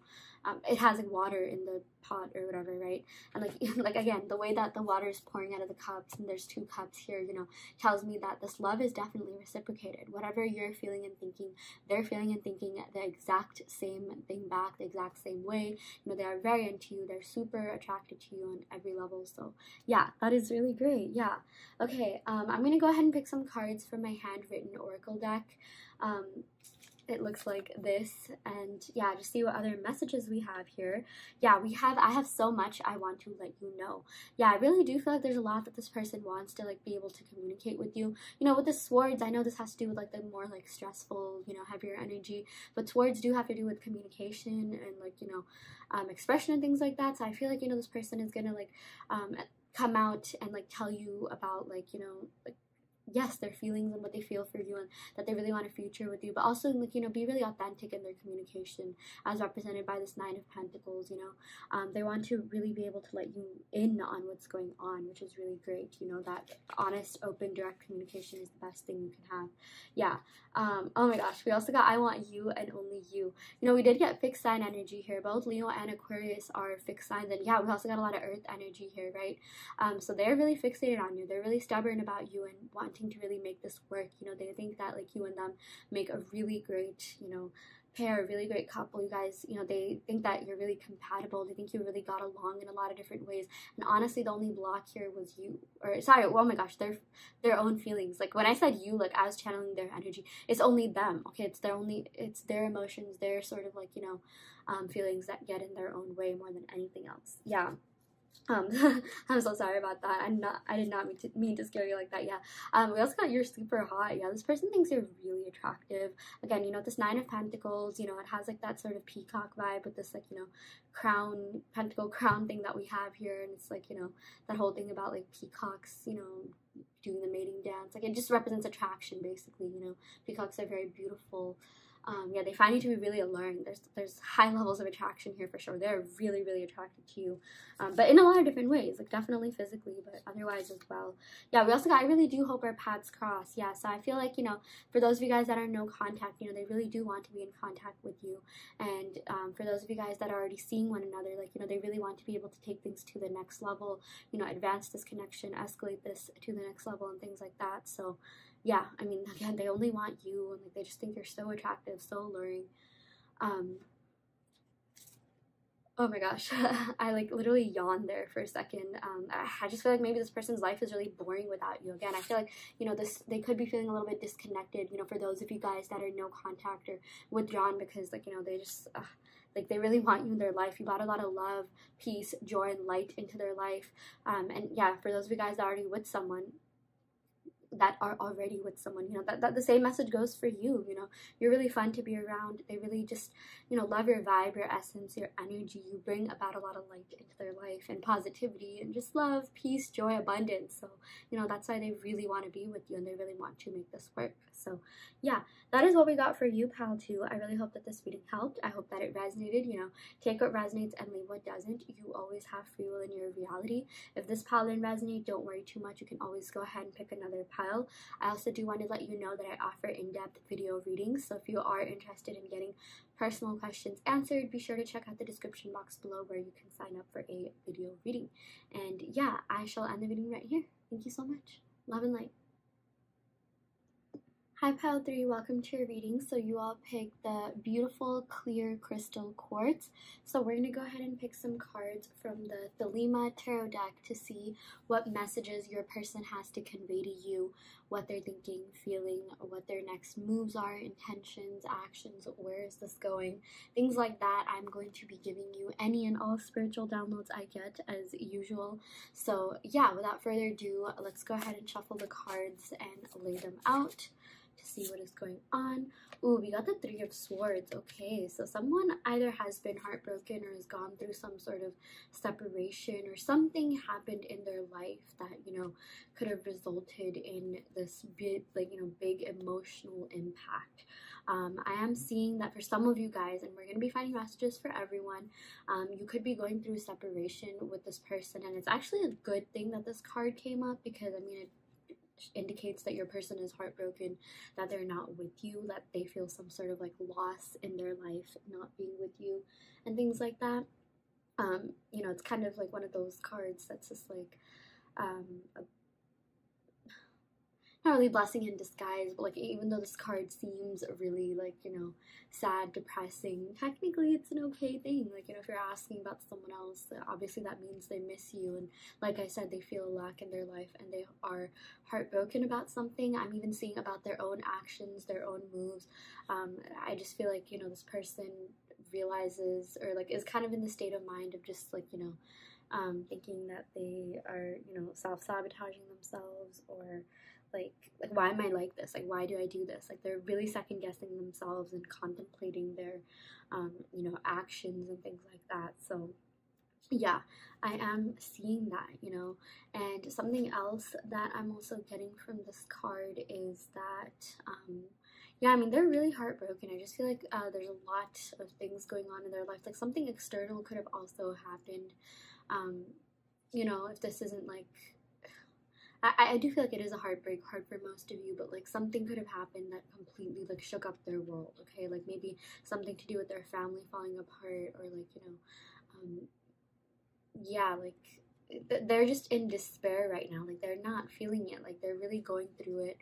it has like water in the pot or whatever, right? And like like again, the way that the water is pouring out of the cups, and there's 2 cups here, you know, tells me that this love is definitely reciprocated. Whatever you're feeling and thinking, they're feeling and thinking the exact same thing back, the exact same way. You know, they are very into you, they're super attracted to you on every level. So yeah, that is really great. Yeah. Okay, I'm gonna go ahead and pick some cards from my handwritten oracle deck. It looks like this, and yeah, just see what other messages we have here. Yeah, I have so much I want to let you know. Yeah, I really do feel like there's a lot that this person wants to like be able to communicate with you. You know, with the swords, I know this has to do with like the more like stressful, you know, heavier energy, but swords do have to do with communication and like, you know, expression and things like that. So I feel like, you know, this person is gonna like come out and like tell you about like, you know, like, yes, their feelings and what they feel for you, and that they really want a future with you, but also like, you know, be really authentic in their communication, as represented by this 9 of Pentacles. You know, they want to really be able to let you in on what's going on, which is really great. You know, that honest, open, direct communication is the best thing you can have. Yeah. Oh my gosh, we also got I want you and only you. You know, we did get fixed sign energy here. Both Leo and Aquarius are fixed signs, and yeah, we also got a lot of earth energy here, right? So they're really fixated on you, they're really stubborn about you and wanting to really make this work. You know, they think that like you and them make a really great, you know, pair, a really great couple. You guys, you know, they think that you're really compatible, they think you really got along in a lot of different ways. And honestly, the only block here was you, or sorry, oh my gosh, their own feelings. Like when I said you, like I was channeling their energy. It's only them, okay? It's their emotions, their sort of like, you know, feelings that get in their own way more than anything else. Yeah. I'm so sorry about that. I did not mean to scare you like that. Yeah. We also got you're super hot. Yeah, this person thinks you're really attractive. Again, you know, this 9 of Pentacles, you know, it has like that sort of peacock vibe with this like, you know, crown, pentacle crown thing that we have here, and it's like, you know, that whole thing about like peacocks, you know, doing the mating dance. Like it just represents attraction basically, you know. Peacocks are very beautiful. Yeah, they find you to be really alluring. There's high levels of attraction here for sure. They're really, really attracted to you, but in a lot of different ways, like definitely physically, but otherwise as well. Yeah, we also got, I really do hope our paths cross. Yeah, so I feel like, you know, for those of you guys that are no contact, you know, they really do want to be in contact with you. And for those of you guys that are already seeing one another, like, you know, they really want to be able to take things to the next level, you know, advance this connection, escalate this to the next level and things like that. So yeah, I mean, again, they only want you, and like they just think you're so attractive, so alluring. Oh my gosh, I like literally yawned there for a second. I just feel like maybe this person's life is really boring without you. Again, I feel like, you know, they could be feeling a little bit disconnected, you know, for those of you guys that are no contact or withdrawn, because like, you know, they just like they really want you in their life. You brought a lot of love, peace, joy, and light into their life. And yeah, for those of you guys that are already with someone, you know, that the same message goes for you. You know, you're really fun to be around. They really just, you know, love your vibe, your essence, your energy. You bring about a lot of light into their life, and positivity, and just love, peace, joy, abundance. So, you know, that's why they really want to be with you, and they really want to make this work. So yeah, that is what we got for you, pal 2. I really hope that this reading helped. I hope that it resonated. You know, take what resonates and leave what doesn't. You always have free will in your reality. If this pile didn't resonate, don't worry too much. You can always go ahead and pick another pile. I also do want to let you know that I offer in-depth video readings. So if you are interested in getting personal questions answered, be sure to check out the description box below where you can sign up for a video reading. And yeah, I shall end the reading right here. Thank you so much. Love and light. Hi Pile 3, welcome to your reading. So you all picked the beautiful clear crystal quartz. So we're going to go ahead and pick some cards from the Thelema Tarot deck to see what messages your person has to convey to you, what they're thinking, feeling, what their next moves are, intentions, actions, where is this going, things like that. I'm going to be giving you any and all spiritual downloads I get as usual. So yeah, without further ado, let's go ahead and shuffle the cards and lay them out to see what is going on. Ooh, we got the 3 of Swords. Okay, so someone either has been heartbroken or has gone through some sort of separation, or something happened in their life that, you know, could have resulted in this big, like, you know, big emotional impact. I am seeing that for some of you guys, and we're going to be finding messages for everyone, you could be going through separation with this person, and it's actually a good thing that this card came up, because I mean, it indicates that your person is heartbroken, that they're not with you, that they feel some sort of like loss in their life not being with you and things like that. You know, it's kind of like one of those cards that's just like not really blessing in disguise, but like even though this card seems really like, you know, sad, depressing, technically it's an okay thing. Like, you know, if you're asking about someone else, obviously that means they miss you, and like I said, they feel a lack in their life and they are heartbroken about something. I'm even seeing about their own actions, their own moves. I just feel like, you know, this person realizes, or like is kind of in the state of mind of just like, you know, thinking that they are, you know, self-sabotaging themselves, or like why am I like this? Like, why do I do this? Like, they're really second guessing themselves and contemplating their, you know, actions and things like that. So yeah, I am seeing that, you know. And something else that I'm also getting from this card is that, yeah, I mean, they're really heartbroken. I just feel like there's a lot of things going on in their life. Like, something external could have also happened. You know, if this isn't like, I do feel like it is a heartbreak card for most of you, but like something could have happened that completely like shook up their world, okay? Like maybe something to do with their family falling apart, or like, you know, yeah, like they're just in despair right now. Like, they're not feeling it. Like, they're really going through it.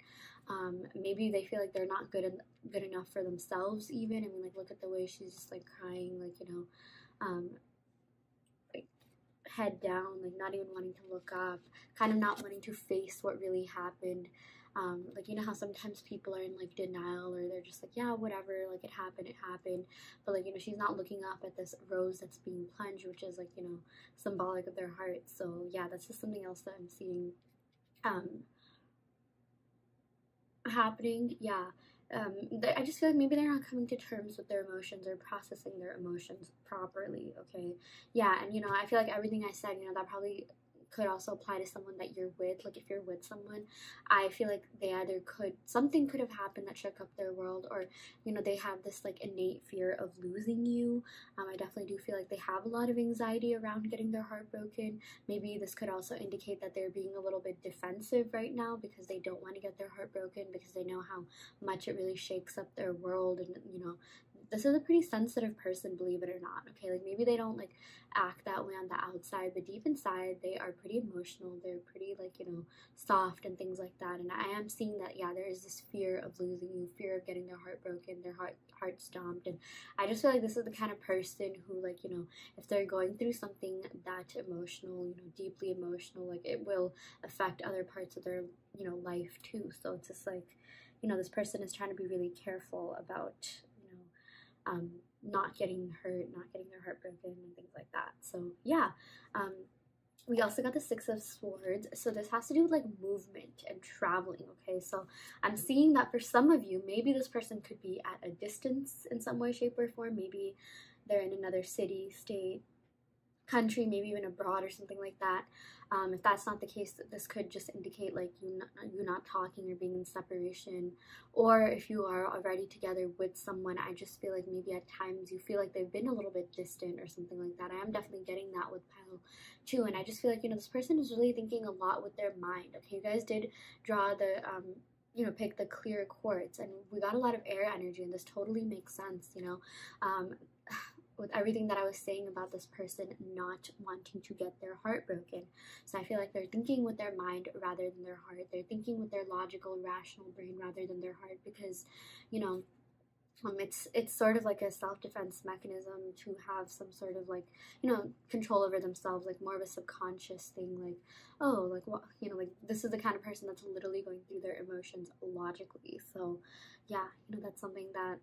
Maybe they feel like they're not good enough for themselves even. I mean, like, look at the way she's just like crying, like, you know, like head down, like not even wanting to look up, kind of not wanting to face what really happened. Like, you know how sometimes people are in like denial, or they're just like, yeah, whatever, like it happened, but like, you know, she's not looking up at this rose that's being plunged, which is like, you know, symbolic of their heart. So yeah, that's just something else that I'm seeing happening. Yeah. I just feel like maybe they're not coming to terms with their emotions, or processing their emotions properly, okay? Yeah, and you know, I feel like everything I said, you know, that probably could also apply to someone that you're with. Like, if you're with someone, I feel like they either something could have happened that shook up their world, or, you know, they have this like innate fear of losing you. I definitely do feel like they have a lot of anxiety around getting their heart broken. Maybe this could also indicate that they're being a little bit defensive right now, because they don't want to get their heart broken, because they know how much it really shakes up their world. And, you know, this is a pretty sensitive person, believe it or not, okay? Like, maybe they don't like act that way on the outside, but deep inside they are pretty emotional. They're pretty like, you know, soft and things like that. And I am seeing that, yeah, there is this fear of losing you, fear of getting their heart broken, their heart stomped. And I just feel like this is the kind of person who, like, you know, if they're going through something that emotional, you know, deeply emotional, like it will affect other parts of their, you know, life too. So it's just like, you know, this person is trying to be really careful about, you know, not getting hurt, not getting their heart broken, and things like that. So yeah, we also got the Six of Swords. So this has to do with like movement and traveling, okay? So I'm seeing that for some of you, maybe this person could be at a distance in some way, shape, or form. Maybe they're in another city, state, country, maybe even abroad or something like that. If that's not the case, this could just indicate like you not talking or being in separation. Or if you are already together with someone, I just feel like maybe at times you feel like they've been a little bit distant or something like that. I am definitely getting that with Pile 2, and I just feel like, you know, this person is really thinking a lot with their mind. Okay, you guys did draw the you know, pick the clear quartz, and we got a lot of air energy, and this totally makes sense, you know. With everything that I was saying about this person not wanting to get their heart broken. So I feel like they're thinking with their mind rather than their heart. They're thinking with their logical, rational brain rather than their heart, because, you know, it's sort of like a self-defense mechanism to have some sort of like, you know, control over themselves, like more of a subconscious thing, like, oh, like, what, you know, like this is the kind of person that's literally going through their emotions logically. So yeah, you know, that's something that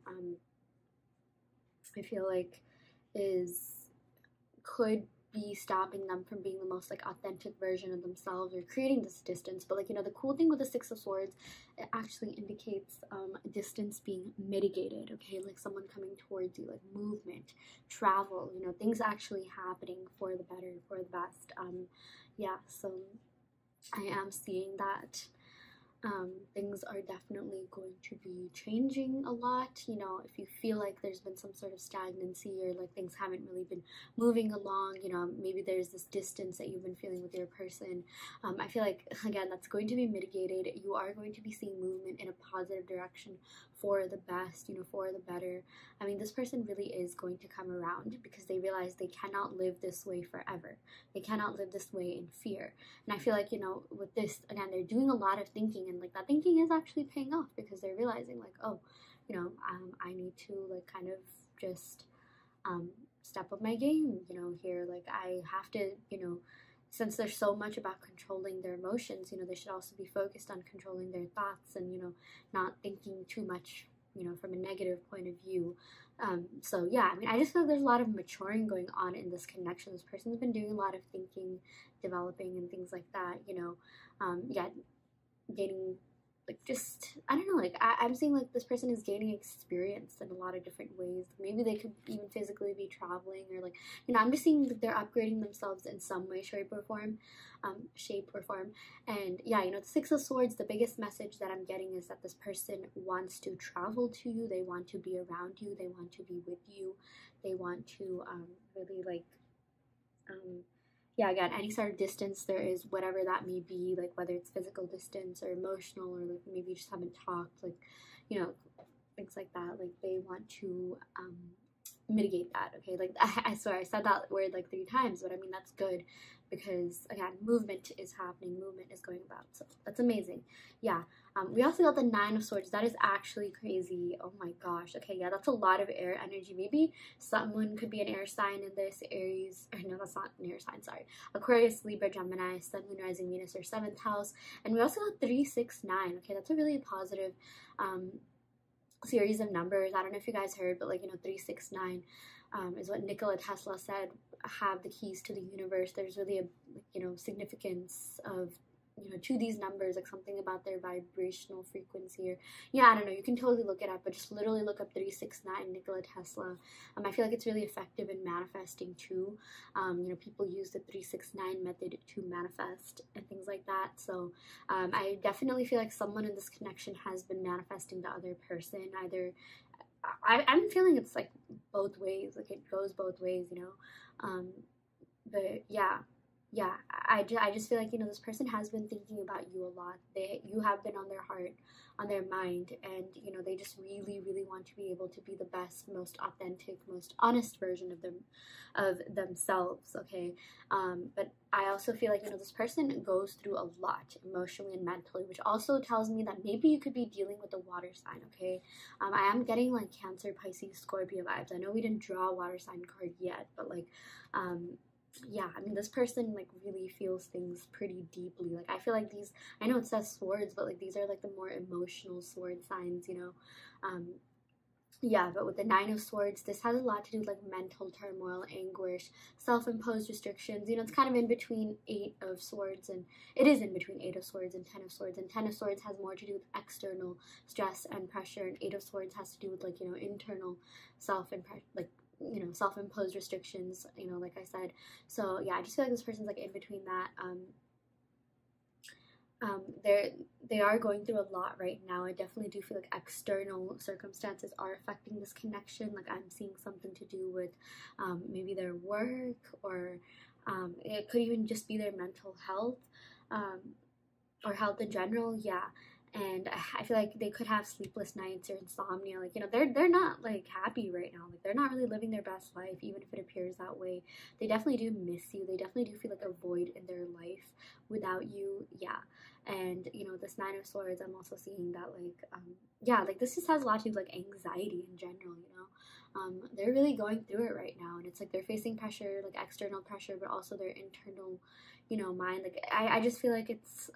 I feel like could be stopping them from being the most like authentic version of themselves, or creating this distance. But like, you know, the cool thing with the Six of Swords, it actually indicates distance being mitigated, okay? Like someone coming towards you, like movement, travel, you know, things actually happening for the better, for the best. Yeah, so I am seeing that. things are definitely going to be changing a lot. You know, if you feel like there's been some sort of stagnancy or like things haven't really been moving along, you know, maybe there's this distance that you've been feeling with your person. I feel like, again, that's going to be mitigated. You are going to be seeing movement in a positive direction for the best, you know, for the better. I mean, this person really is going to come around because they realize they cannot live this way forever. They cannot live this way in fear. And I feel like, you know, with this, again, they're doing a lot of thinking, and like that thinking is actually paying off because they're realizing like, oh, you know, I need to like kind of just step up my game, you know, here. Like I have to, you know, since there's so much about controlling their emotions, you know, they should also be focused on controlling their thoughts and, you know, not thinking too much, you know, from a negative point of view. So yeah, I mean, I just feel like there's a lot of maturing going on in this connection. This person's been doing a lot of thinking, developing, and things like that, you know. Yeah, gaining like just I don't know, like I'm seeing like this person is gaining experience in a lot of different ways. Maybe they could even physically be traveling, or like, you know, I'm just seeing that they're upgrading themselves in some way, shape or form. And yeah, you know, the Six of Swords, the biggest message that I'm getting is that this person wants to travel to you, they want to be around you, they want to be with you, they want to really like yeah, again, any sort of distance there is, whatever that may be, like whether it's physical distance or emotional, or like maybe you just haven't talked, like, you know, things like that. Like they want to mitigate that. Okay, like I swear I said that word like 3 times, but I mean that's good because again, movement is happening, movement is going about, so that's amazing. Yeah. We also got the Nine of Swords. That is actually crazy. Oh my gosh. Okay, yeah, that's a lot of air energy. Maybe someone could be an air sign in this. Aries, or no, that's not an air sign, sorry. Aquarius, Libra, Gemini, Sun, Moon, Rising, Venus, or 7th house. And we also got 369. Okay, that's a really positive series of numbers. I don't know if you guys heard, but like, you know, 369 is what Nikola Tesla said have the keys to the universe. There's really a, you know, significance of, you know, to these numbers, like something about their vibrational frequency, or yeah, I don't know, you can totally look it up, but just literally look up 369 Nikola Tesla. I feel like it's really effective in manifesting too. You know, people use the 369 method to manifest and things like that. So I definitely feel like someone in this connection has been manifesting the other person. Either I'm feeling it's like both ways, like it goes both ways, you know. But yeah, I just feel like, you know, this person has been thinking about you a lot. You have been on their heart, on their mind, and, you know, they just really, really want to be able to be the best, most authentic, most honest version of themselves, okay? But I also feel like, you know, this person goes through a lot emotionally and mentally, which also tells me that maybe you could be dealing with a water sign, okay? I am getting like Cancer, Pisces, Scorpio vibes. I know we didn't draw a water sign card yet, but like, yeah, I mean, this person like really feels things pretty deeply. Like I feel like these, I know it says swords, but like these are like the more emotional sword signs, you know. Yeah, but with the Nine of Swords, this has a lot to do with like mental turmoil, anguish, self-imposed restrictions. You know, it's kind of in between Eight of Swords, and it is in between Eight of Swords and 10 of Swords. And 10 of Swords has more to do with external stress and pressure, and Eight of Swords has to do with like, you know, internal self-imposed restrictions, you know, like I said. So yeah, I just feel like this person's like in between that. They are going through a lot right now. I definitely do feel like external circumstances are affecting this connection. Like I'm seeing something to do with maybe their work, or it could even just be their mental health, or health in general. Yeah. And I feel like they could have sleepless nights or insomnia. Like, you know, they're not like happy right now. Like they're not really living their best life, even if it appears that way. They definitely do miss you. They definitely do feel like a void in their life without you. Yeah. And, you know, this Nine of Swords, I'm also seeing that like, yeah, like this just has a lot to do with like anxiety in general, you know. They're really going through it right now, and it's like they're facing pressure, like external pressure, but also their internal, you know, mind. Like I just feel like it's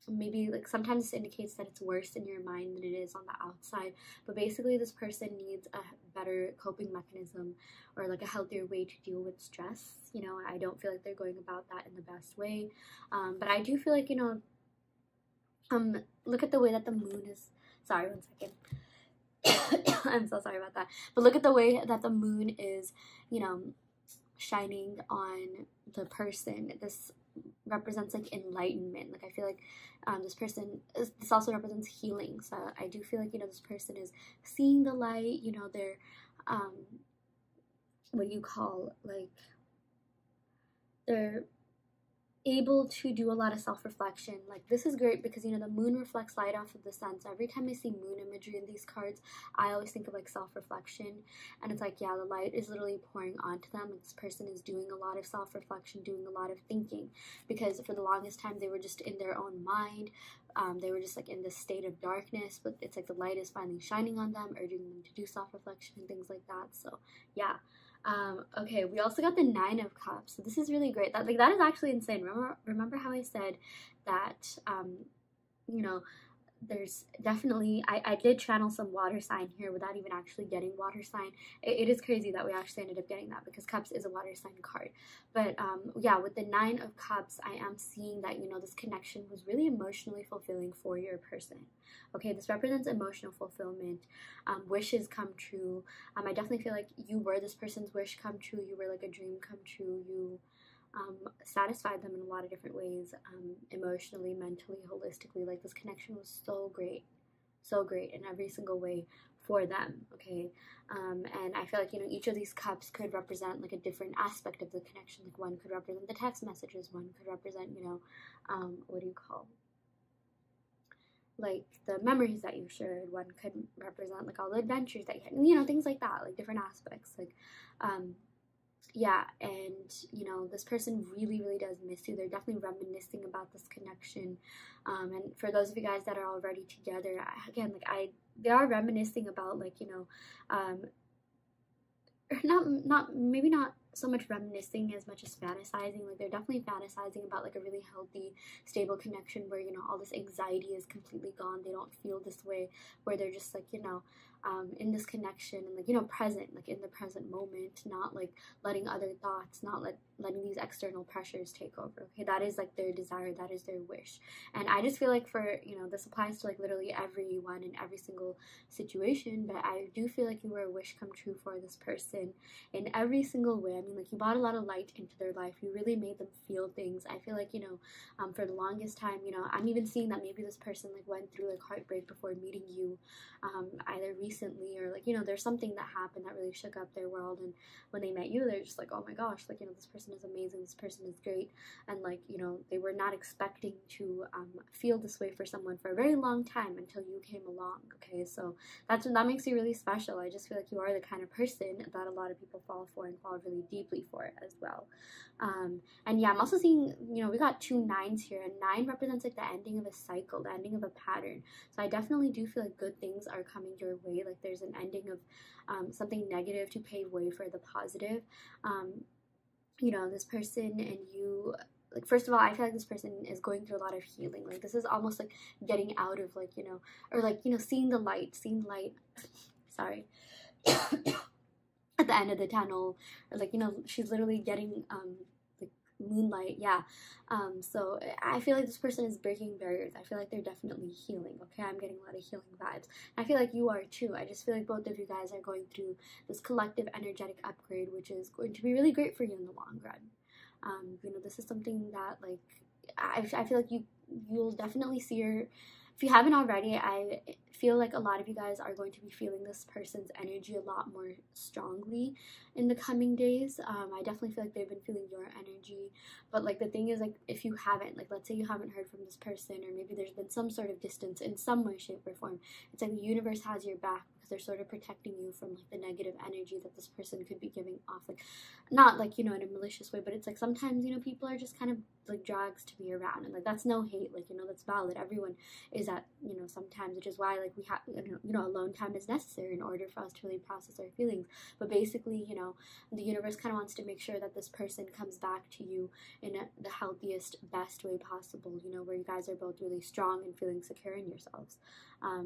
maybe like sometimes this indicates that it's worse in your mind than it is on the outside, but basically this person needs a better coping mechanism, or like a healthier way to deal with stress. You know, I don't feel like they're going about that in the best way, but I do feel like, you know, look at the way that the moon is, sorry, one second. I'm so sorry about that, but look at the way that the moon is, you know, shining on the person. This represents like enlightenment. Like I feel like this also represents healing. So I do feel like, you know, this person is seeing the light, you know, they're what you call, like, they're able to do a lot of self-reflection. Like this is great because, you know, the moon reflects light off of the sun, so every time I see moon imagery in these cards, I always think of like self-reflection, and it's like, yeah, the light is literally pouring onto them. Like this person is doing a lot of self-reflection, doing a lot of thinking, because for the longest time they were just in their own mind. They were just like in this state of darkness, but it's like the light is finally shining on them, urging them to do self-reflection and things like that. So yeah. Okay, we also got the Nine of Cups. So this is really great. That is actually insane. Remember how I said that, you know, there's definitely, I did channel some water sign here without even actually getting water sign. It is crazy that we actually ended up getting that, because Cups is a water sign card. But yeah, with the Nine of Cups, I am seeing that, you know, this connection was really emotionally fulfilling for your person. Okay, this represents emotional fulfillment, wishes come true. I definitely feel like you were this person's wish come true. You were like a dream come true. You satisfied them in a lot of different ways, emotionally, mentally, holistically. Like this connection was so great in every single way for them. Okay, and I feel like, you know, each of these cups could represent like a different aspect of the connection. Like one could represent the text messages, one could represent, you know, what do you call, like the memories that you shared, one could represent like all the adventures that you had, you know, things like that, like different aspects. Like yeah, and you know, this person really does miss you. They're definitely reminiscing about this connection, and for those of you guys that are already together, they are reminiscing about, like, you know, maybe not so much reminiscing as much as fantasizing. Like they're definitely fantasizing about like a really healthy, stable connection where, you know, all this anxiety is completely gone. They don't feel this way, where they're just like, you know, in this connection and like, you know, present, like in the present moment, not like letting other thoughts, not letting these external pressures take over. Okay, that is like their desire, that is their wish. And I just feel like, for, you know, this applies to like literally everyone in every single situation, but I do feel like you were a wish come true for this person in every single way. I mean, like, you brought a lot of light into their life. You really made them feel things. I feel like, you know, for the longest time, you know, I'm even seeing that maybe this person like went through like heartbreak before meeting you, either recently or like, you know, there's something that happened that really shook up their world, and when they met you, they're just like, oh my gosh, like, you know, this person is amazing, this person is great, and like, you know, they were not expecting to feel this way for someone for a very long time until you came along. Okay, so that makes you really special. I just feel like you are the kind of person that a lot of people fall for and fall really deeply for as well. And yeah, I'm also seeing, you know, we got 2 9s here, and 9 represents like the ending of a cycle, the ending of a pattern. So I definitely do feel like good things are coming your way. Like there's an ending of something negative to pave way for the positive. You know, this person and you, like, first of all, I feel like this person is going through a lot of healing. Like this is almost like getting out of, like, you know, or like, you know, seeing the light sorry at the end of the tunnel, or like, you know, she's literally getting like moonlight. Yeah. So I feel like this person is breaking barriers. I feel like they're definitely healing. Okay, I'm getting a lot of healing vibes. I feel like you are too. I just feel like both of you guys are going through this collective energetic upgrade, which is going to be really great for you in the long run. You know, this is something that, like, I feel like you'll definitely see your, if you haven't already, I feel like a lot of you guys are going to be feeling this person's energy a lot more strongly in the coming days. I definitely feel like they've been feeling your energy, but like the thing is, like, if you haven't, like, let's say you haven't heard from this person, or maybe there's been some sort of distance in some way, shape, or form, it's like the universe has your back, because they're sort of protecting you from like the negative energy that this person could be giving off. Like, not like, you know, in a malicious way, but it's like sometimes, you know, people are just kind of like drags to be around, and like that's no hate, like, you know, that's valid. Everyone is at, you know, sometimes, which is why like we have, you know, alone time is necessary in order for us to really process our feelings. But basically, you know, the universe kind of wants to make sure that this person comes back to you in the healthiest, best way possible, you know, where you guys are both really strong and feeling secure in yourselves.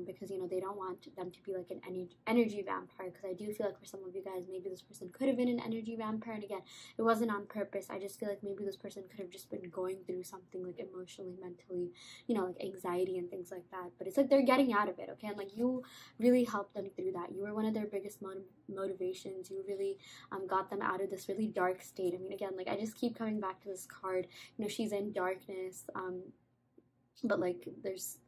Because, you know, they don't want them to be like an energy vampire, because I do feel like for some of you guys, maybe this person could have been an energy vampire, and again, it wasn't on purpose. I just feel like maybe this person could have just been going through something like emotionally, mentally, you know, like anxiety and things like that, but it's like they're getting out of it. okay? And like you really helped them through that. You were one of their biggest motivations. You really got them out of this really dark state. I mean, again, like I just keep coming back to this card. You know, she's in darkness, but like there's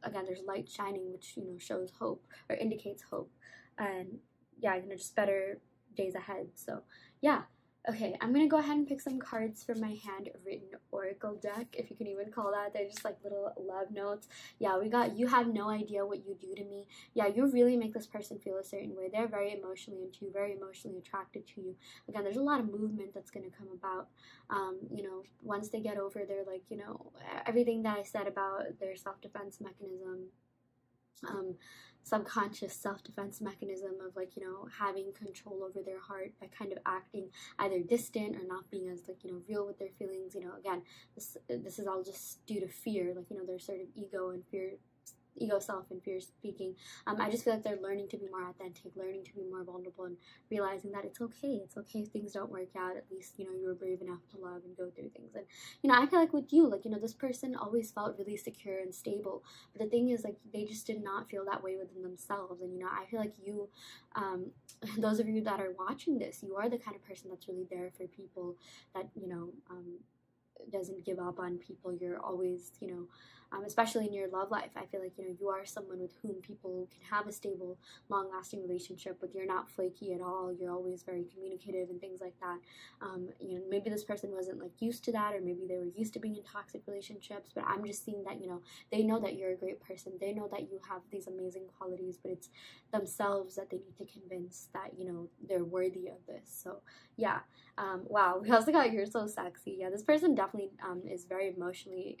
light shining, which, you know, shows hope or indicates hope. And yeah, you know, just better days ahead. So yeah. Okay, I'm gonna go ahead and pick some cards from my handwritten oracle deck, if you can even call that. They're just like little love notes. Yeah, we got you have no idea what you do to me. Yeah, you really make this person feel a certain way. They're very emotionally into you, very emotionally attracted to you. Again, there's a lot of movement that's gonna come about. You know, once they get over their, like, you know, everything that I said about their self-defense mechanism, subconscious self-defense mechanism of, like, you know, having control over their heart by kind of acting either distant or not being as, like, you know, real with their feelings. You know, again, this is all just due to fear, like, you know, their sort of ego self and fear speaking. I just feel like they're learning to be more authentic, learning to be more vulnerable, and realizing that it's okay if things don't work out. At least, you know, you were brave enough to love and go through things. And, you know, I feel like with you, like, you know, this person always felt really secure and stable, but the thing is, like, they just did not feel that way within themselves. And, you know, I feel like you, those of you that are watching this, you are the kind of person that's really there for people, that, you know, doesn't give up on people. You're always, you know, especially in your love life, I feel like, you know, you are someone with whom people can have a stable, long-lasting relationship with. You're not flaky at all. You're always very communicative and things like that. You know, maybe this person wasn't, like, used to that, or maybe they were used to being in toxic relationships, but I'm just seeing that, you know, they know that you're a great person. They know that you have these amazing qualities, but it's themselves that they need to convince that, you know, they're worthy of this. So yeah. Wow, we also got "You're So Sexy." Yeah, this person definitely is very emotionally,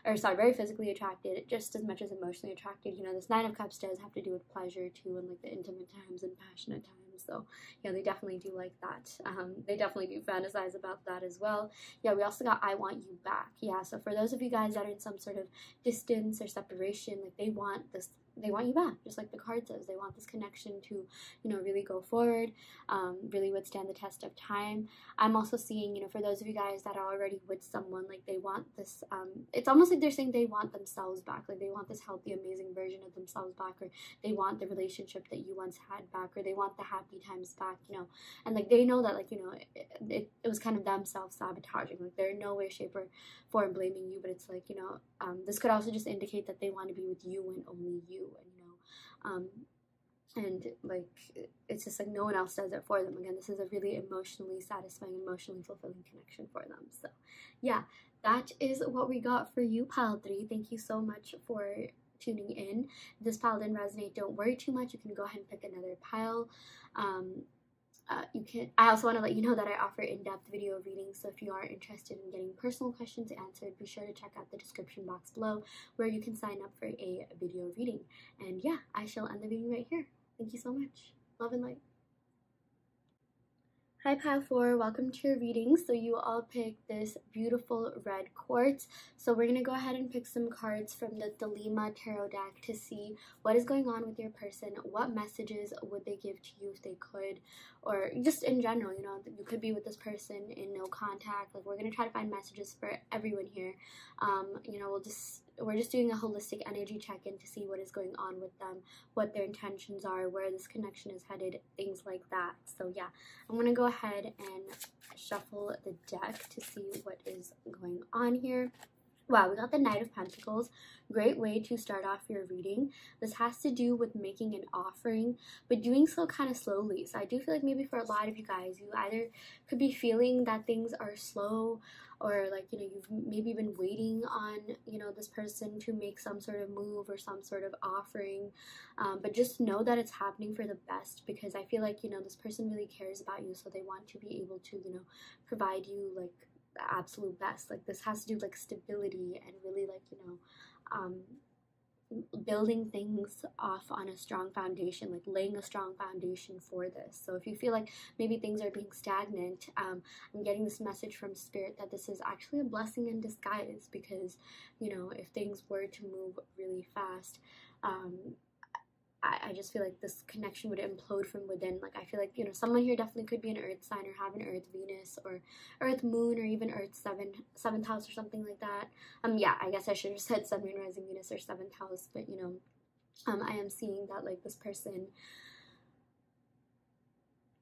very physically attracted, just as much as emotionally attracted. You know, this Nine of Cups does have to do with pleasure too, and like the intimate times and passionate times. So yeah, they definitely do like that. They definitely do fantasize about that as well. Yeah, we also got "I Want You Back." Yeah, so for those of you guys that are in some sort of distance or separation, like they want you back, just like the card says. They want this connection to, you know, really go forward, really withstand the test of time. I'm also seeing, you know, for those of you guys that are already with someone, like they want this, it's almost like they're saying they want themselves back, like they want this healthy, amazing version of themselves back, or they want the relationship that you once had back, or they want the happy times back, you know, and like they know that, like, you know, it was kind of them self-sabotaging, like they're in no way, shape, or form blaming you, but it's like, you know, this could also just indicate that they want to be with you and only you. And, you know, and like it's just like no one else does it for them. Again, this is a really emotionally satisfying, emotionally fulfilling connection for them. So yeah, that is what we got for you, pile 3. Thank you so much for tuning in. If this pile didn't resonate, don't worry too much. You can go ahead and pick another pile. I also want to let you know that I offer in-depth video readings, so if you are interested in getting personal questions answered, be sure to check out the description box below, where you can sign up for a video reading. And yeah, I shall end the video right here. Thank you so much. Love and light. Hi pile 4, welcome to your reading. So you all picked this beautiful red quartz. So we're going to go ahead and pick some cards from the Thelema Tarot deck to see what is going on with your person. What messages would they give to you if they could, or just in general, you know, you could be with this person in no contact. Like, we're going to try to find messages for everyone here. You know, we're just doing a holistic energy check-in to see what is going on with them, what their intentions are, where this connection is headed, things like that. So yeah, I'm going to go ahead and shuffle the deck to see what is going on here. Wow, we got the Knight of Pentacles. Great way to start off your reading. This has to do with making an offering, but doing so kind of slowly. So I do feel like maybe for a lot of you guys, you either could be feeling that things are slow, or like, you know, you've maybe been waiting on, you know, this person to make some sort of move or some sort of offering, but just know that it's happening for the best, because I feel like, you know, this person really cares about you, so they want to be able to, you know, provide you like the absolute best. Like, this has to do like stability and really, like, you know, building things off on a strong foundation, like laying a strong foundation for this. So if you feel like maybe things are being stagnant, I'm getting this message from Spirit that this is actually a blessing in disguise, because, you know, if things were to move really fast, I just feel like this connection would implode from within. Like, I feel like, you know, someone here definitely could be an earth sign, or have an earth Venus, or earth moon, or even earth seventh house or something like that. Yeah, I guess I should have said sun, moon, rising, Venus, or 7th house, but, you know, I am seeing that like this person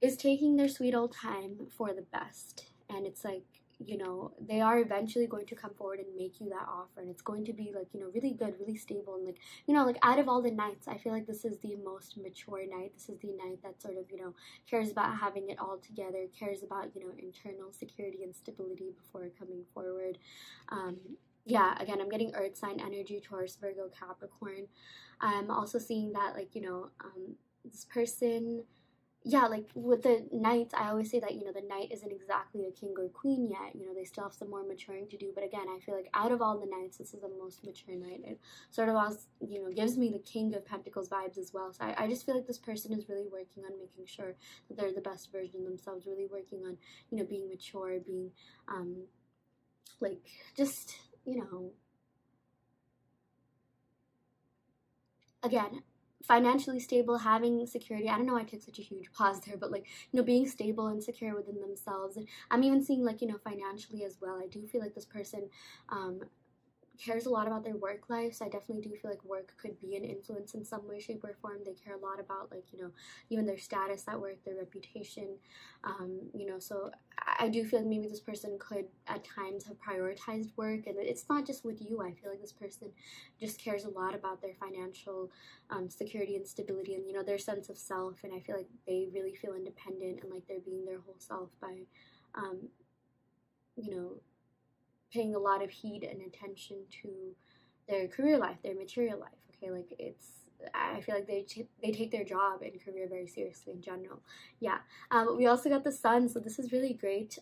is taking their sweet old time for the best, and it's like, you know, they are eventually going to come forward and make you that offer, and it's going to be like, you know, really good, really stable, and like, you know, like out of all the nights, I feel like this is the most mature night. This is the night that sort of, you know, cares about having it all together, cares about, you know, internal security and stability before coming forward. Yeah, again, I'm getting earth sign energy, Taurus, Virgo, Capricorn. I'm also seeing that, like, you know, this person, yeah, like with the knights, I always say that, you know, the knight isn't exactly a king or queen yet. You know, they still have some more maturing to do. But again, I feel like out of all the knights, this is the most mature knight. It sort of also, you know, gives me the King of Pentacles vibes as well. So I just feel like this person is really working on making sure that they're the best version of themselves, really working on, you know, being mature, being, like, just, you know, again, financially stable, having security. I don't know why I took such a huge pause there, but like, you know, being stable and secure within themselves. And I'm even seeing like, you know, financially as well. I do feel like this person cares a lot about their work life. So I definitely do feel like work could be an influence in some way, shape, or form. They care a lot about, like, you know, even their status at work, their reputation. You know, so I do feel like maybe this person could at times have prioritized work, and it's not just with you. I feel like this person just cares a lot about their financial security and stability, and, you know, their sense of self. And I feel like they really feel independent and like they're being their whole self by, you know, paying a lot of heed and attention to their career life, their material life. Okay, like I feel like they take their job and career very seriously in general. Yeah. We also got the sun, so this is really great.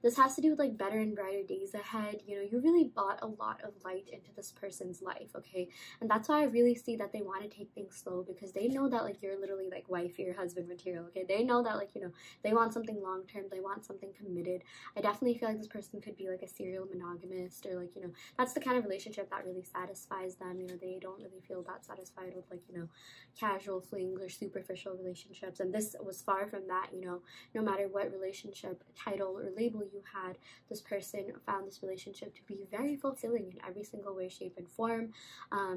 This has to do with like better and brighter days ahead. You know, you really brought a lot of light into this person's life, okay? And that's why I really see that they want to take things slow, because they know that like you're literally like wifey or husband material, okay? They know that, like, you know, they want something long term, they want something committed. I definitely feel like this person could be like a serial monogamist, or like, you know, that's the kind of relationship that really satisfies them. You know, they don't really feel that satisfied with, like, you know, casual flings or superficial relationships. And this was far from that. You know, no matter what relationship title or label you had, this person found this relationship to be very fulfilling in every single way, shape, and form.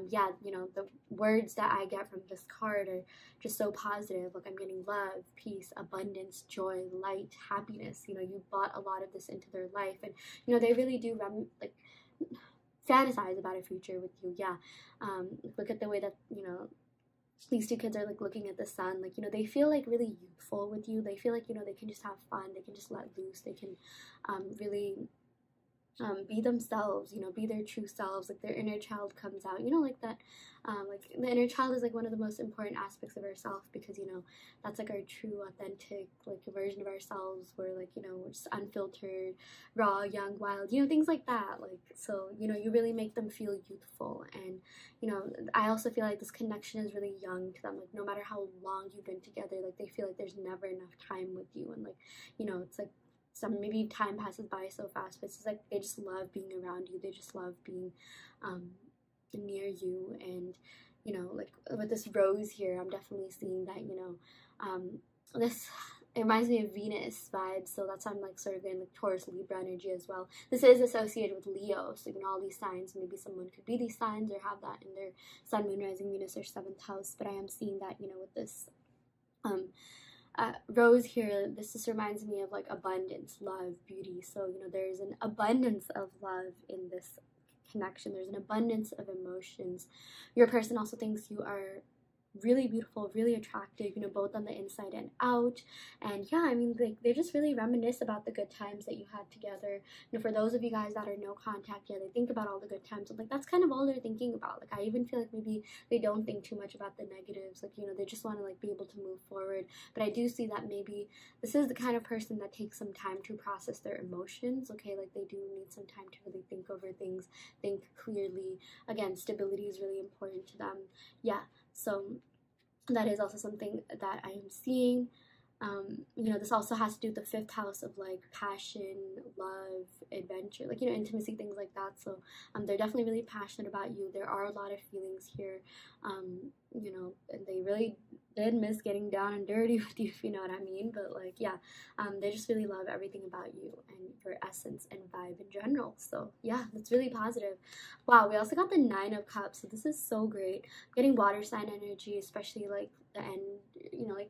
Yeah, you know, the words that I get from this card are just so positive. Like, I'm getting love, peace, abundance, joy, light, happiness. You know, you brought a lot of this into their life, and, you know, they really do like fantasize about a future with you. Yeah. Look at the way that, you know, these two kids are like looking at the sun. Like, you know, they feel like really youthful with you. They feel like, you know, they can just have fun, they can just let loose, they can really be themselves, you know, be their true selves. Like, their inner child comes out, you know, like that. Like, the inner child is like one of the most important aspects of ourselves, because, you know, that's like our true, authentic, like, version of ourselves, where, like, you know, we're just unfiltered, raw, young, wild, you know, things like that. Like, so, you know, you really make them feel youthful. And, you know, I also feel like this connection is really young to them. Like, no matter how long you've been together, like, they feel like there's never enough time with you. And, like, you know, it's like, maybe time passes by so fast, but it's just like they just love being around you. They just love being near you. And, you know, like with this rose here, I'm definitely seeing that, you know, this, it reminds me of Venus vibes, so that's why I'm like sort of getting like Taurus, Libra energy as well. This is associated with Leo, so, you know, all these signs, maybe someone could be these signs or have that in their sun, moon, rising, Venus, or 7th house. But I am seeing that, you know, with this rose here, this just reminds me of like abundance, love, beauty. So, you know, there's an abundance of love in this connection. There's an abundance of emotions. Your person also thinks you are really beautiful, really attractive, you know, both on the inside and out. And yeah, I mean, they just really reminisce about the good times that you had together. You know, for those of you guys that are no contact, yeah, they think about all the good times, and like that's kind of all they're thinking about. Like, I even feel like maybe they don't think too much about the negatives. Like, you know, they just want to like be able to move forward. But I do see that maybe this is the kind of person that takes some time to process their emotions. Okay, like they do need some time to really think over things, think clearly. Again, stability is really important to them. Yeah, so that is also something that I am seeing. You know, this also has to do with the fifth house of like passion, love, adventure, like, you know, intimacy, things like that. So they're definitely really passionate about you. There are a lot of feelings here, you know, and they really did miss getting down and dirty with you, if you know what I mean. But like, yeah, they just really love everything about you and your essence and vibe in general. So yeah, that's really positive. Wow, we also got the Nine of Cups, so this is so great. Getting water sign energy, especially like the end, you know, like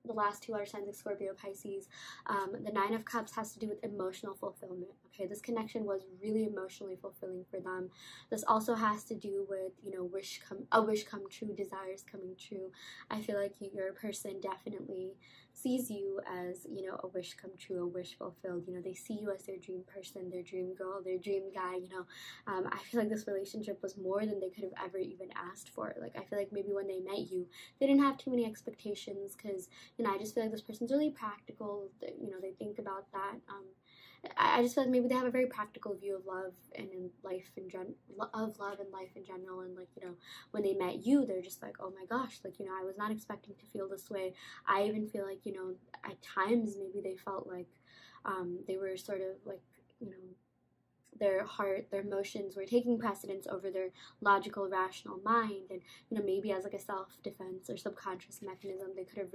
the last two water signs, like Scorpio, Pisces. The Nine of Cups has to do with emotional fulfillment. Okay, this connection was really emotionally fulfilling for them. This also has to do with, you know, a wish come true, desires coming true. I feel like your person definitely sees you as, you know, a wish come true, a wish fulfilled. You know, they see you as their dream person, their dream girl, their dream guy. You know, I feel like this relationship was more than they could have ever even asked for. Like, I feel like maybe when they met you, they didn't have too many expectations, because, you know, I just feel like this person's really practical. You know, they think about that. I just feel like maybe they have a very practical view of love and in life in love and life in general. And like, you know, when they met you, they're just like, oh my gosh, like, you know, I was not expecting to feel this way. I even feel like, you know, at times maybe they felt like they were sort of like, you know, their heart, their emotions were taking precedence over their logical, rational mind. And, you know, maybe as like a self-defense or subconscious mechanism, they could have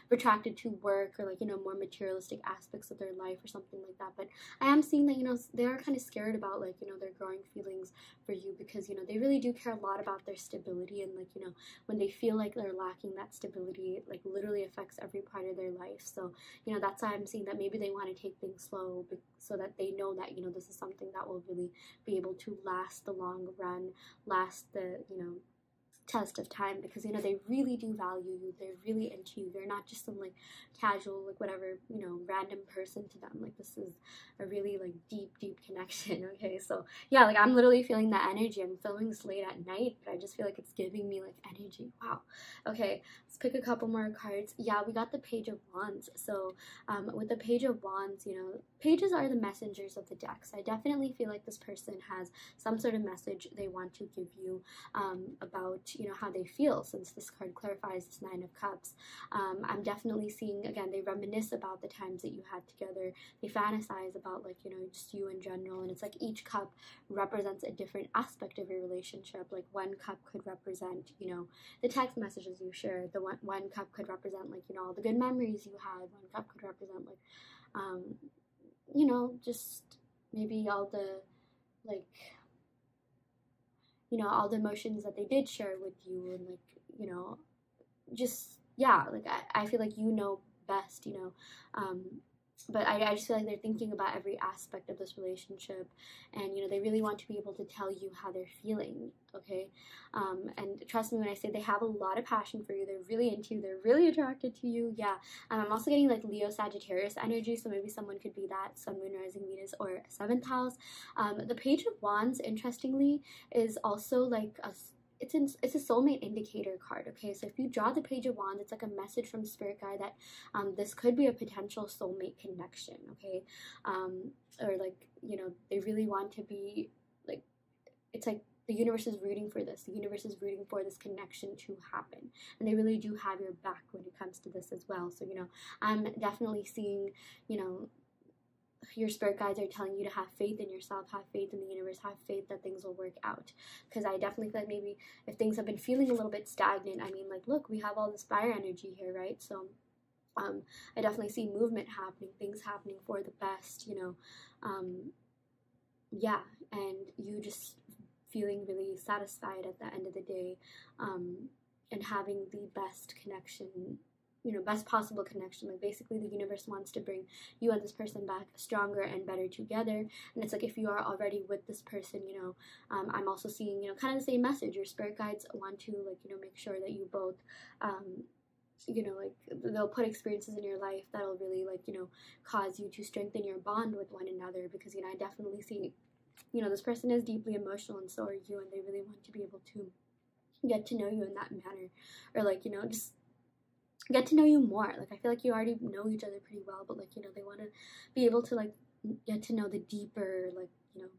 retracted to work, or like, you know, more materialistic aspects of their life or something like that. But I am seeing that, you know, they are kind of scared about, like, you know, their growing feelings for you, because, you know, they really do care a lot about their stability. And like, you know, when they feel like they're lacking that stability, it like literally affects every part of their life. So, you know, that's why I'm seeing that maybe they want to take things slow, so that they know that, you know, this is something that will really be able to last the long run, last the, you know, test of time, because, you know, they really do value you. They're really into you. They're not just some like casual, like whatever, you know, random person to them. Like, this is a really like deep connection. Okay, so yeah, like I'm literally feeling that energy. I'm filming this late at night, but I just feel like it's giving me like energy. Wow. Okay, let's pick a couple more cards. Yeah, we got the Page of Wands. So with the Page of Wands, you know, pages are the messengers of the deck. So I definitely feel like this person has some sort of message they want to give you about, you know, how they feel, since this card clarifies this Nine of Cups. I'm definitely seeing, again, they reminisce about the times that you had together. They fantasize about, like, you know, just you in general. And it's like each cup represents a different aspect of your relationship. Like, one cup could represent, you know, the text messages you shared. The one cup could represent, like, you know, all the good memories you had. One cup could represent, like, you know, just maybe all the, like, you know, all the emotions that they did share with you. And like, you know, just, yeah, like I feel like you know best, you know, but I just feel like they're thinking about every aspect of this relationship, and, you know, they really want to be able to tell you how they're feeling. Okay, and trust me when I say they have a lot of passion for you. They're really into you. They're really attracted to you. Yeah. I'm also getting like Leo, Sagittarius energy, so maybe someone could be that, Sun, Moon, Rising, Venus, or 7th house. The Page of Wands, interestingly, is also like it's a soulmate indicator card. Okay, so if you draw the Page of Wands, it's like a message from Spirit Guide that this could be a potential soulmate connection. Okay, or like, you know, they really want to be like, it's like the universe is rooting for this. The universe is rooting for this connection to happen, and they really do have your back when it comes to this as well. So, you know, I'm definitely seeing, you know, your spirit guides are telling you to have faith in yourself, have faith in the universe, have faith that things will work out. Because I definitely feel like maybe if things have been feeling a little bit stagnant, I mean, like, look, we have all this fire energy here, right? So I definitely see movement happening, things happening for the best, you know. Yeah, and you just feeling really satisfied at the end of the day, and having the best connection, you know, best possible connection. Like, basically the universe wants to bring you and this person back stronger and better together. And it's like, if you are already with this person, you know, I'm also seeing, you know, kind of the same message. Your spirit guides want to, like, you know, make sure that you both, you know, like, they'll put experiences in your life that'll really, like, you know, cause you to strengthen your bond with one another. Because, you know, I definitely see, you know, this person is deeply emotional, and so are you, and they really want to be able to get to know you in that manner, or, like, you know, just get to know you more. Like, I feel like you already know each other pretty well, but, like, you know, they want to be able to, like, get to know the deeper, like, you know,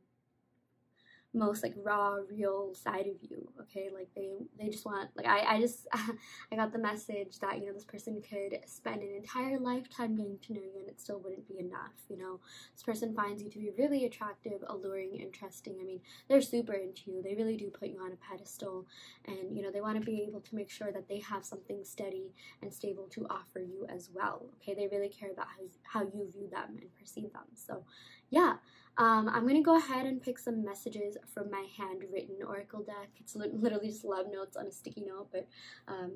most like raw, real side of you. Okay, like they just want, like, I just I got the message that, you know, this person could spend an entire lifetime getting to know you and it still wouldn't be enough. You know, this person finds you to be really attractive, alluring, interesting. I mean, they're super into you. They really do put you on a pedestal, and you know, they want to be able to make sure that they have something steady and stable to offer you as well. Okay, they really care about how you view them and perceive them. So yeah, I'm going to go ahead and pick some messages from my handwritten oracle deck. It's literally just love notes on a sticky note, but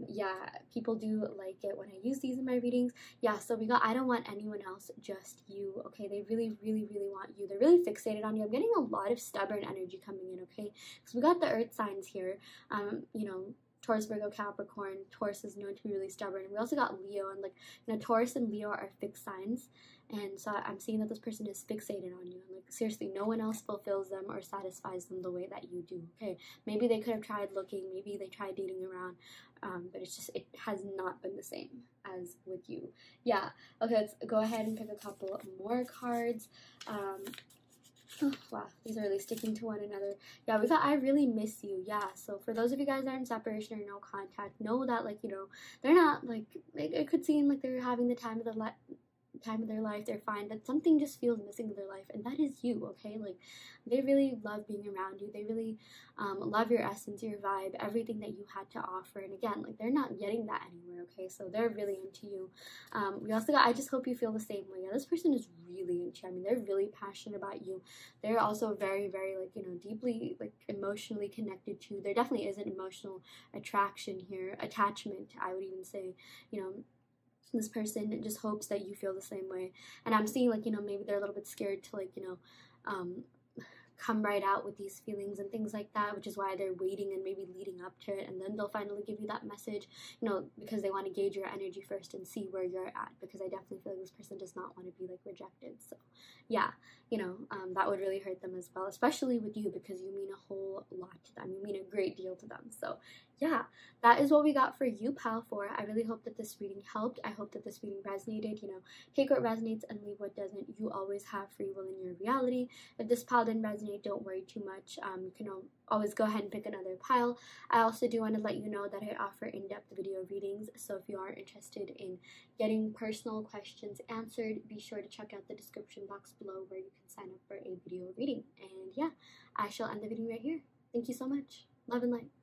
yeah, people do like it when I use these in my readings. Yeah, so we got, I don't want anyone else, just you. Okay, they really, really, really want you. They're really fixated on you. I'm getting a lot of stubborn energy coming in, okay? Because we got the earth signs here, you know, Taurus, Virgo, Capricorn. Taurus is known to be really stubborn. We also got Leo, and like, you know, Taurus and Leo are fixed signs. And so I'm seeing that this person is fixated on you. And like, seriously, no one else fulfills them or satisfies them the way that you do. Okay, maybe they could have tried looking, maybe they tried dating around, but it's just, it has not been the same as with you. Yeah, okay, let's go ahead and pick a couple more cards. Oh, wow, these are really sticking to one another. Yeah, we got I really miss you. Yeah, so for those of you guys that are in separation or no contact, know that, like, you know, they're not, like, it could seem like they're having the time of their life, they're fine, but something just feels missing in their life, and that is you. Okay, like, they really love being around you. They really love your essence, your vibe, everything that you had to offer. And again, like, they're not getting that anywhere. Okay, so they're really into you. We also got, I just hope you feel the same way. Yeah, this person is really into you. I mean, they're really passionate about you. They're also very, very, like, you know, deeply, like, emotionally connected to you. There definitely is an emotional attraction here, attachment, I would even say. You know, this person just hopes that you feel the same way. And I'm seeing, like, you know, maybe they're a little bit scared to, like, you know, come right out with these feelings and things like that, which is why they're waiting and maybe leading up to it, and then they'll finally give you that message, you know, because they want to gauge your energy first and see where you're at, because I definitely feel like this person does not want to be, like, rejected. So yeah, you know, that would really hurt them as well, especially with you, because you mean a whole lot to them. You mean a great deal to them. So yeah, that is what we got for you, pal 4. I really hope that this reading helped. I hope that this reading resonated. You know, take what resonates and leave what doesn't. You always have free will in your reality. If this pile didn't resonate, don't worry too much. You can always go ahead and pick another pile. I also do want to let you know that I offer in-depth video readings, so if you are interested in getting personal questions answered, be sure to check out the description box below where you can sign up for a video reading. And yeah, I shall end the video right here. Thank you so much. Love and light.